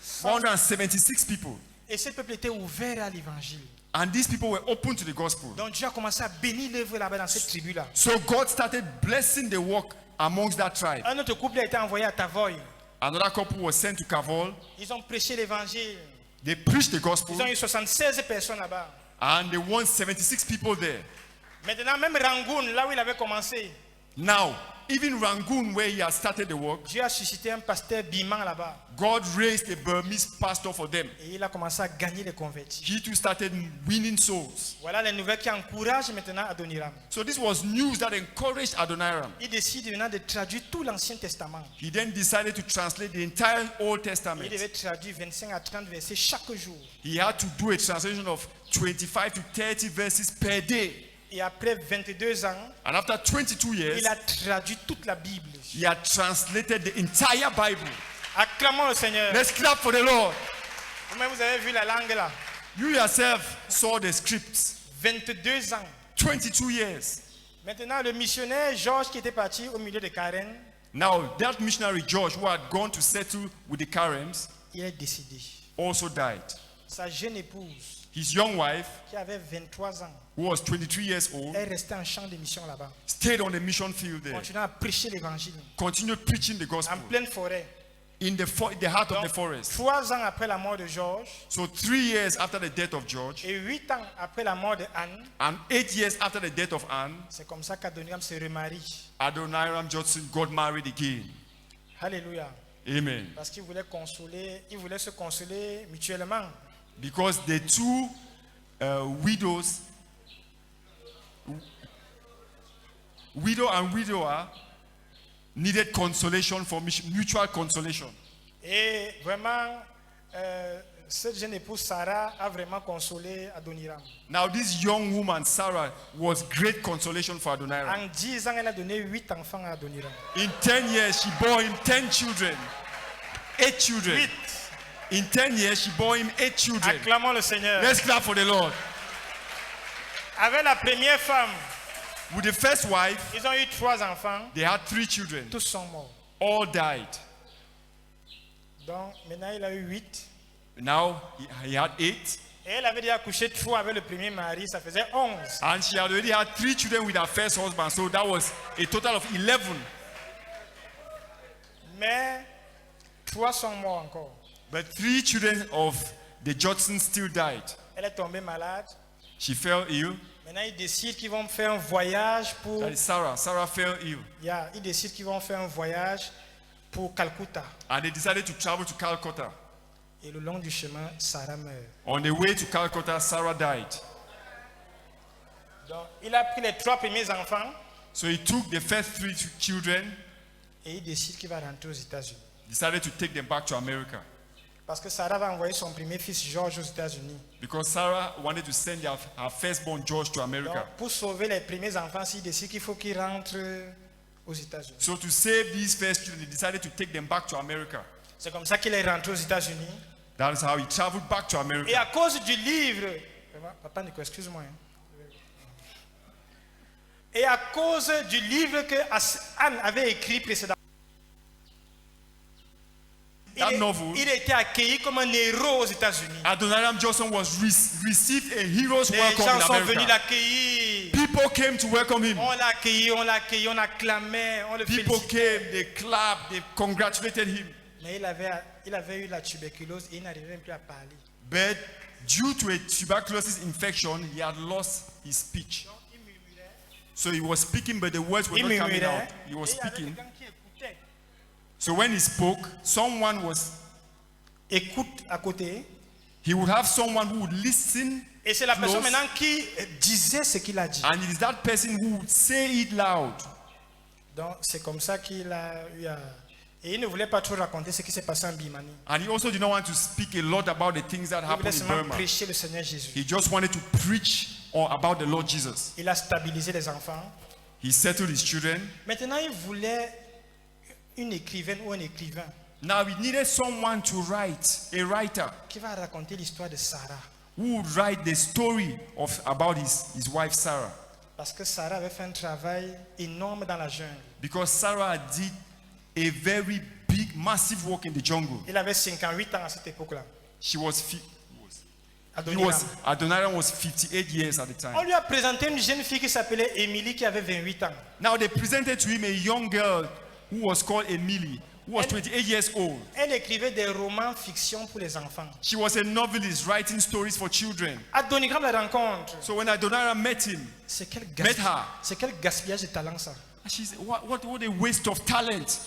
176 people. Et ce peuple était ouvert à l'évangile. And these people were open to the gospel. Donc Dieu a commencé à bénir l'œuvre là-bas dans cette tribu-là. So God started blessing the work amongst that tribe. Un autre couple a été envoyé à Tavoy. Another couple was sent to Kavol. Ils ont prêché l'évangile. They preached the gospel Ils ont eu 76 personnes là-bas. and they won 76 people there. Maintenant, même Rangoon, là où il avait commencé, Now, even Rangoon, where he had started the work, Dieu a suscité un pasteur birman là-bas. God raised a Burmese pastor for them. Et il a commencé à gagner les convertis. He too started winning souls. Voilà les nouvelles qui encouragent maintenant Adoniram. So this was news that encouraged Adoniram. Il décide maintenant de traduire tout l'Ancien Testament. He then decided to translate the entire Old Il Testament. devait traduire 25 à 30 versets chaque jour. He had to do a translation of 25 to 30 verses per day. Et après 22 ans, And after 22 years, il a traduit toute la Bible. he had translated the entire Bible. Acclamons le Seigneur. Let's clap for the Lord. Vous-même, vous avez vu la langue là. You yourself saw the scripts. 22 ans. 22 years. Maintenant, le missionnaire Georges qui était parti au milieu de Karen, Now, that missionary George, who had gone to settle with the Karems, il est décédé. also died. Sa jeune épouse, His young wife, qui avait 23 ans, who was 23 years old, est restée en champ de mission là-bas. stayed on the mission field there, Continuant à prêcher l'évangile continued preaching the en gospel pleine forêt. in the heart of Donc, the forest. 3 ans après la mort de Georges So 3 years after the death of George, et 8 ans après la mort de Anne, and 8 years after the death of Anne, c'est comme ça qu'Adoniram se remarie. Adoniram Judson got married again. Alléluia. Amen. Parce qu'il voulait consoler, il voulait se consoler mutuellement. Because the two widows, widow and widower, needed consolation for mutual consolation. Et vraiment, cette jeune épouse Sarah a vraiment consolé Adoniram. Now this young woman, Sarah, was great consolation for Adoniram. En 10 ans, elle a donné 8 enfants à Adoniram. In 10 years, she bore him 10 children. 8 children. 8. In 10 years, she bore him 8 children. Acclamons le Seigneur. Let's clap for the Lord. Avec la première femme, With the first wife, ils ont eu 3 enfants. they had 3 children. Tous sont morts. All died. Donc maintenant, il a eu 8. Now he had 8. Et elle avait déjà couché 3 avec le premier mari, ça faisait 11. And she had already had 3 children with her first husband. So that was a total of 11. Mais 3 sont morts encore. But 3 children of the Judsons still died. Elle est tombée malade. She fell ill. Maintenant, ils décident qu'ils vont faire un voyage pour... That is Sarah. Sarah fell ill. Yeah, ils décident qu'ils vont faire un voyage pour Calcutta. And they decided to travel to Calcutta. Et le long du chemin, Sarah meurt. On the way to Calcutta, Sarah died. Donc, il a pris les 3 premiers enfants. So he took the first 3 children, et il décide qu'il va rentrer aux États-Unis. decided to take them back to America. Parce que Sarah va envoyer son premier fils George aux États-Unis. Because Sarah wanted to send her firstborn George to Donc, America. pour sauver les premiers enfants, il décide qu'il faut qu'ils rentrent aux États-Unis. So to save these first children, they decided to take them back to America. C'est comme ça qu'il est rentré aux États-Unis. That is how he traveled back to Et America. à cause du livre, papa Nico, excuse-moi. Et à cause du livre que Anne avait écrit précédemment, That novel, il a été accueilli comme un héros aux États-Unis. Adoniram Johnson was received a hero's Les welcome gens in sont venus America. l'accueillir. People came to welcome him. On l'a accueilli, on acclamait, on le People félicitait. came, they clapped, they congratulated him. Mais il avait eu la tuberculose et il n'arrivait même plus à parler. But due to a tuberculosis infection, he had lost his speech. Il murmurait, So he was speaking, but the words were il not coming murmurait. out. He was Et il y avait speaking. quelqu'un qui écoutait. So when he spoke, someone was, Écoute à côté. he would have someone who would listen, Et c'est la personne close, maintenant qui disait ce qu'il a dit. and it is that person who would say it loud. Donc c'est comme ça qu'il a eu à... Et il ne voulait pas trop raconter ce qui s'est passé en Birmanie. And he also did not want to speak a lot about the things that Il voulait happened in seulement Burma. prêcher le Seigneur Jésus. He just wanted to preach about the Lord Jesus. Il a stabilisé les enfants. He settled his children. Maintenant, il voulait une écrivaine ou un écrivain Now he needed someone to write, a writer, qui va raconter l'histoire de Sarah. who would write the story about his wife Sarah. Parce que Sarah avait fait un travail énorme dans la jungle. Because Sarah did a very big, massive work in the jungle. Il avait 58 ans à cette époque-là. Adoniram was 58 years at the On time. lui a présenté une jeune fille qui s'appelait Émilie qui avait 28 ans. Now they presented to him a young girl who was called Emily, who was 28 years old. Elle écrivait des romans fiction pour les enfants. She was a novelist writing stories for children. Adoniram la rencontre. So when Adoniram met him, C'est quel, met her, c'est quel gaspillage de talent ça. she said, what a waste of talent.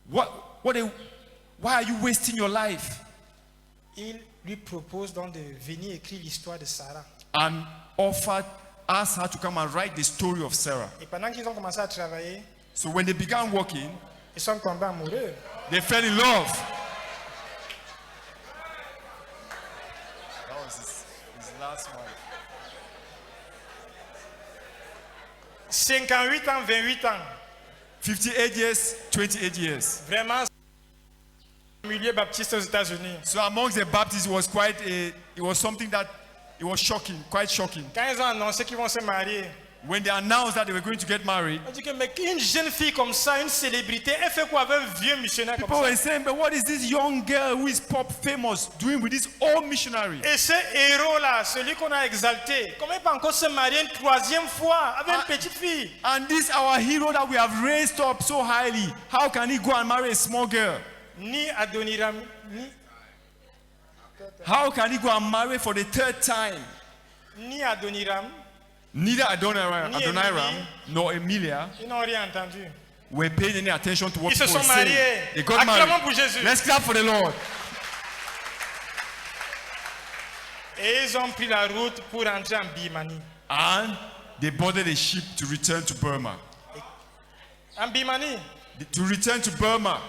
Why are you wasting your life? Il lui propose donc de venir écrire l'histoire de Sarah. And asked her to come and write the story of Sarah. Et pendant qu'ils ont commencé à travailler, So when they began working, ils sont tombés amoureux. they fell in love. That was his last one. 58 ans, 28 ans. 58 years, 28 years. Vraiment, milieu baptiste aux États-Unis. So amongst the Baptists, it was something that it was shocking, quite shocking. Quand ils ont annoncé qu'ils vont se marier, When they announced that they were going to get married, on dit que mais une jeune fille comme ça, une célébrité, elle fait quoi avec un vieux missionnaire comme people ça? were saying, but what is this young girl who is pop famous doing with this old missionary? Et ce héros-là, celui qu'on a exalté, comment il peut encore se marier une troisième fois avec une petite fille? And this our hero that we have raised up so highly, how can he go and marry a small girl? Ni Adoniram, How can he go and marry for the third time? ni Adoniram, Neither Adoniram Emily. nor Emilia ils n'ont rien entendu. were paying any attention to what Ils se people were sont saying. mariés. They got Acclamons married. pour Jésus. Let's clap for the Lord. Et ils ont pris la route pour entrer en Birmanie. And they boarded a ship to return to Burma. En Birmanie, To return to Burma.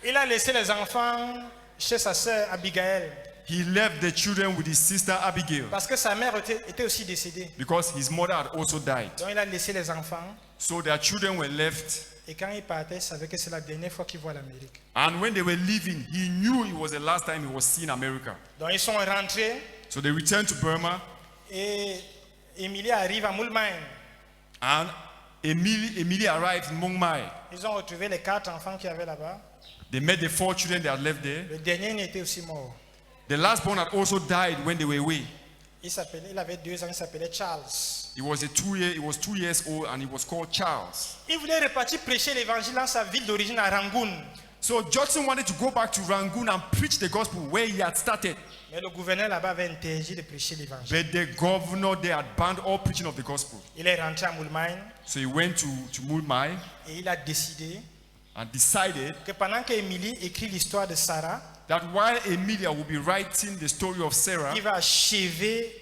il a laissé les enfants chez sa sœur Abigail. He left the children with his sister Abigail Parce que sa mère était aussi décédée. because his mother had also died. Donc il a laissé les enfants. So their children were left. Et quand il partait, il savait que c'est la dernière fois qu'il voit l'Amérique. And when they were leaving, he knew it was the last time he was seeing America. Donc ils sont rentrés So they returned to Burma. et Émilie arrive à Moulmein. And Emily arrived in Mong Mai. Ils ont retrouvé les 4 enfants qu'il y avait là-bas. They met the 4 children they had left there. Le dernier était aussi mort. The last born had also died when they were away. Il avait 2 ans, il s'appelait Charles. He was 2 years old and he was called Charles. Il voulait repartir prêcher l'évangile dans sa ville d'origine à Rangoon. So Judson wanted to go back to Rangoon and preach the gospel where he had started. Mais le gouverneur là-bas avait interdit de prêcher l'évangile. But the governor there had banned all preaching of the gospel. Il est rentré à Moulmein So he went to Mulmai et il a décidé and decided que pendant qu'Émilie écrit l'histoire de Sarah, that while Emilia would be writing the story of Sarah, il va achever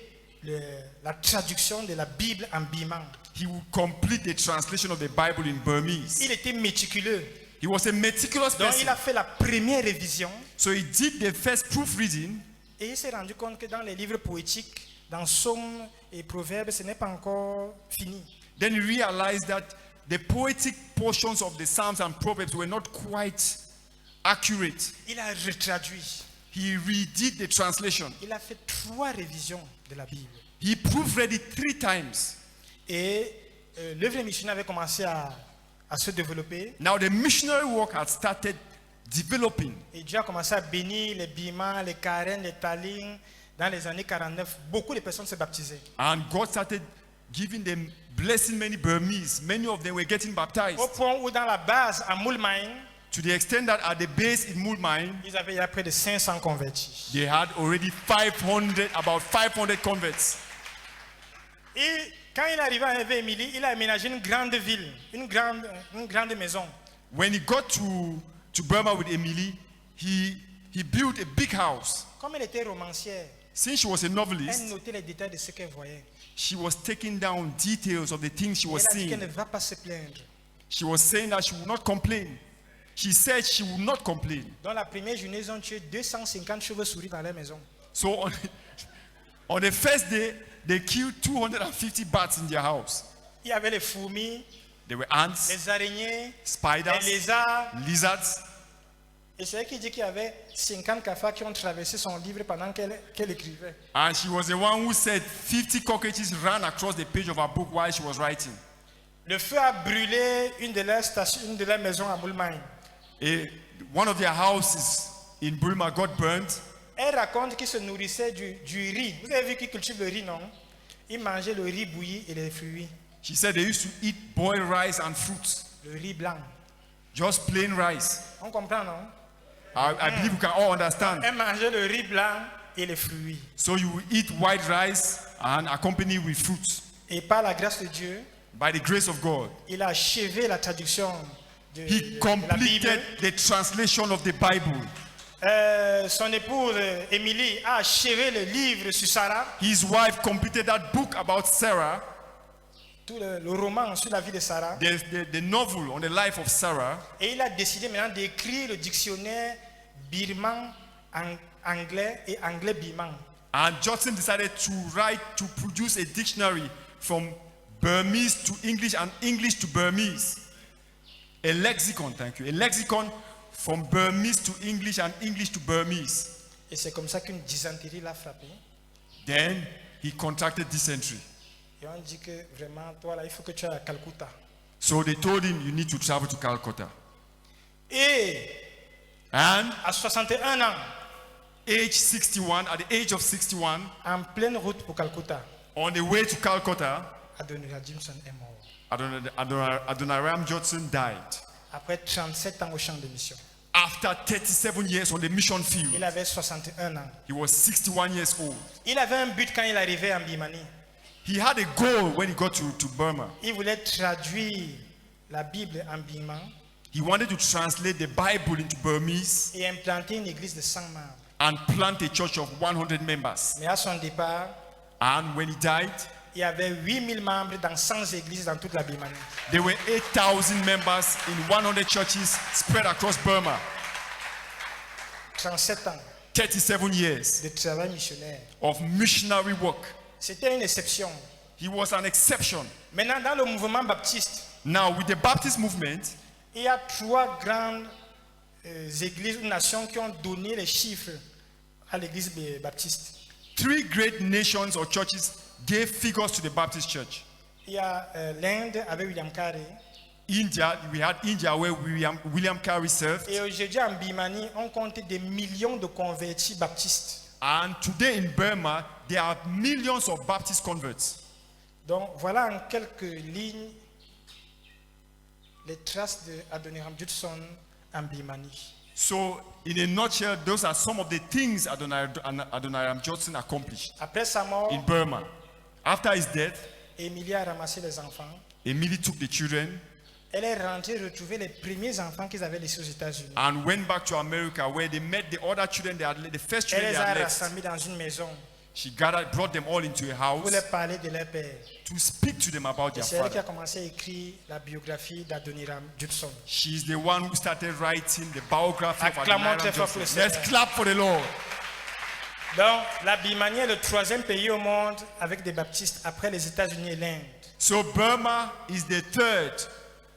la traduction de la Bible en birman. He would complete the translation of the Bible in Burmese. Il était méticuleux. He was a meticulous Donc person. il a fait la première révision So he did the first proofreading, et il s'est rendu compte que dans les livres poétiques, dans Psaumes et Proverbes, ce n'est pas encore fini. then he realized that the poetic portions of the Psalms and Proverbs were not quite accurate. Il a retraduit. He redid the translation. Il a fait 3 révisions de la Bible. He proofread it 3 times. Et l'œuvre missionnaire avait commencé à se développer. Now the missionary work had started developing. Et Dieu a commencé à bénir les Bimans, les Karen, les Taling. Dans les années 49, beaucoup de personnes se baptisaient. And God started giving them, blessing many Burmese. Many of them were getting baptized. Au point où dans la base à Moulmain, To the extent that at the base in Moulmein, ils avaient il y a près de 500 convertis. they had already about 500 converts. Et quand il est arrivé à Émilie, il a aménagé une grande ville, une grande maison. When he got to Burma with Emily, he built a big house. Comme elle était romancière, Since she was a elle novelist, notait les détails de ce qu'elle voyait. she was taking down details of the things she Et was elle a dit qu'elle ne seeing. va pas se plaindre. She was saying that she would not complain. She said she would not complain. Dans la première journée, ils ont tué 250 chauves-souris dans leur maison. So on the first day, they killed 250 bats in their house. Il y avait les fourmis, There were ants, les araignées, les spiders, lézards. lizards. Et c'est elle qui dit qu'il y avait 50 cafards qui ont traversé son livre pendant qu'elle écrivait. And she was the one who said 50 cockroaches ran across the page of her book while she was writing. Le feu a brûlé une de leurs maisons à Moulmain. One of their houses in Burma got burnt. Elle raconte qu'ils se nourrissaient du riz. Vous avez vu qu'ils cultivent le riz, non? Ils mangeaient le riz bouilli et les fruits. She said they used to eat boiled rice and fruits. Le riz blanc. Just plain rice. On comprend, non? I believe we can all understand. Elle mangeait le riz blanc et les fruits. So you eat white rice and accompany with fruits. Et par la grâce de Dieu, By the grace of God, il a achevé la traduction de he la Bible. completed the translation of the Bible. Son épouse, Émilie, a achevé le livre sur Sarah, His wife completed that book about Sarah, tout le roman sur la vie de Sarah. the novel on the life of Sarah. Et il a décidé maintenant d'écrire le dictionnaire birman anglais et anglais birman. And Judson decided to produce a dictionary from Burmese to English and English to Burmese. A lexicon, thank you. A lexicon from Burmese to English and English to Burmese. Et c'est comme ça qu'une dysenterie l'a frappé. Then he contracted dysentery. Et on dit que vraiment, toi là, il faut que tu ailles à Calcutta. So they told him, you need to travel to Calcutta. Et And à 61 ans, at the age of 61, en pleine route pour Calcutta, on the way to Calcutta, Adoniram Judson est mort. Adoniram Judson died. Après 37 ans au champ de mission. After 37 years on the mission field, Il avait 61 ans. he was 61 years old. Il avait un but quand il arrivait en Birmanie. He had a goal when he got to Burma. Il voulait traduire la Bible en birman He wanted to translate the Bible into Burmese et implanter une église de 100 membres. and plant a church of 100 members. Mais à son départ, And when he died, il y avait 8000 membres dans 100 églises dans toute la Birmanie. there were 8,000 members in 100 churches spread across Burma. 37 ans 37 years de travail missionnaire. of missionary work. C'était une exception. He was an exception. Maintenant, dans le mouvement baptiste, Now, with the Baptist movement, il y a 3 grandes églises ou nations qui ont donné les chiffres à l'église baptiste. 3 great nations or churches gave figures to the Baptist church. Il y a l'Inde avec William Carey. India, we had India where William Carey served. Et aujourd'hui en Birmanie, on compte des millions de convertis baptistes. And today in Burma, there are millions of Baptist converts. Donc voilà en quelques lignes les traces de Adoniram Judson en Birmanie. So, in a nutshell, those are some of the things Adoniram Judson accomplished Après sa mort, in Burma. After his death, Émilie a ramassé les enfants. Emily took the children Elle est rentrée retrouver les premiers enfants qu'ils avaient laissés aux États-Unis. and went back to America where they met the other children, the first Elle children les they a had left. rassemblés dans une maison. She brought them all into a pour house leur parler de leur père. to speak to them about Et their c'est elle qui a father. commencé à écrire la biographie d'Adoniram Judson. She's the one who started writing the biography of Acclamons Adoniram très fort pour Judson. le Let's Seigneur. clap for the Lord. Donc, la Birmanie est le 3e pays au monde avec des baptistes après les États-Unis et l'Inde. So Burma is the 3rd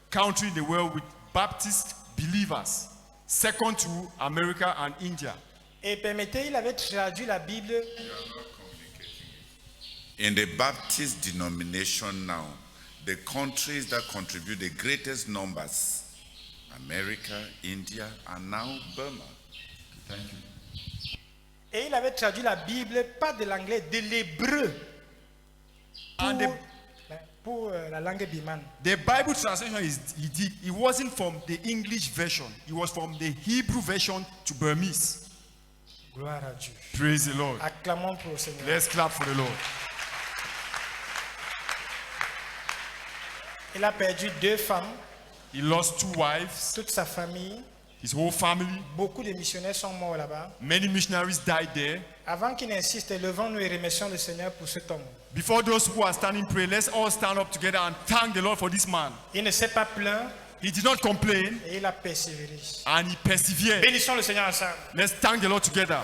country in the world with Baptist believers, second to America and India. Et permettez, il avait traduit la Bible. In the Baptist denomination now, the countries that contribute the greatest numbers, America, India, and now Burma. Thank you. Et il avait traduit la Bible, pas de l'anglais, de l'hébreu. And Pour la langue birmane. the Bible translation it wasn't from the English version. It was from the Hebrew version to Burmese. Gloire à Dieu. Praise the Lord. Acclamons pour le Seigneur. Let's clap for the Lord. Il a perdu 2 femmes, He lost 2 wives, toute sa famille. his whole family. Beaucoup de missionnaires sont morts là-bas. Many missionaries died there. Avant qu'il n'insiste, levons-nous et remercions le Seigneur pour cet homme. Before those who are standing pray, let's all stand up together and thank the Lord for this man. Il ne s'est pas plaint He did not complain et il a persévéré. and he persevered. Bénissons le Seigneur ensemble. Let's thank the Lord together.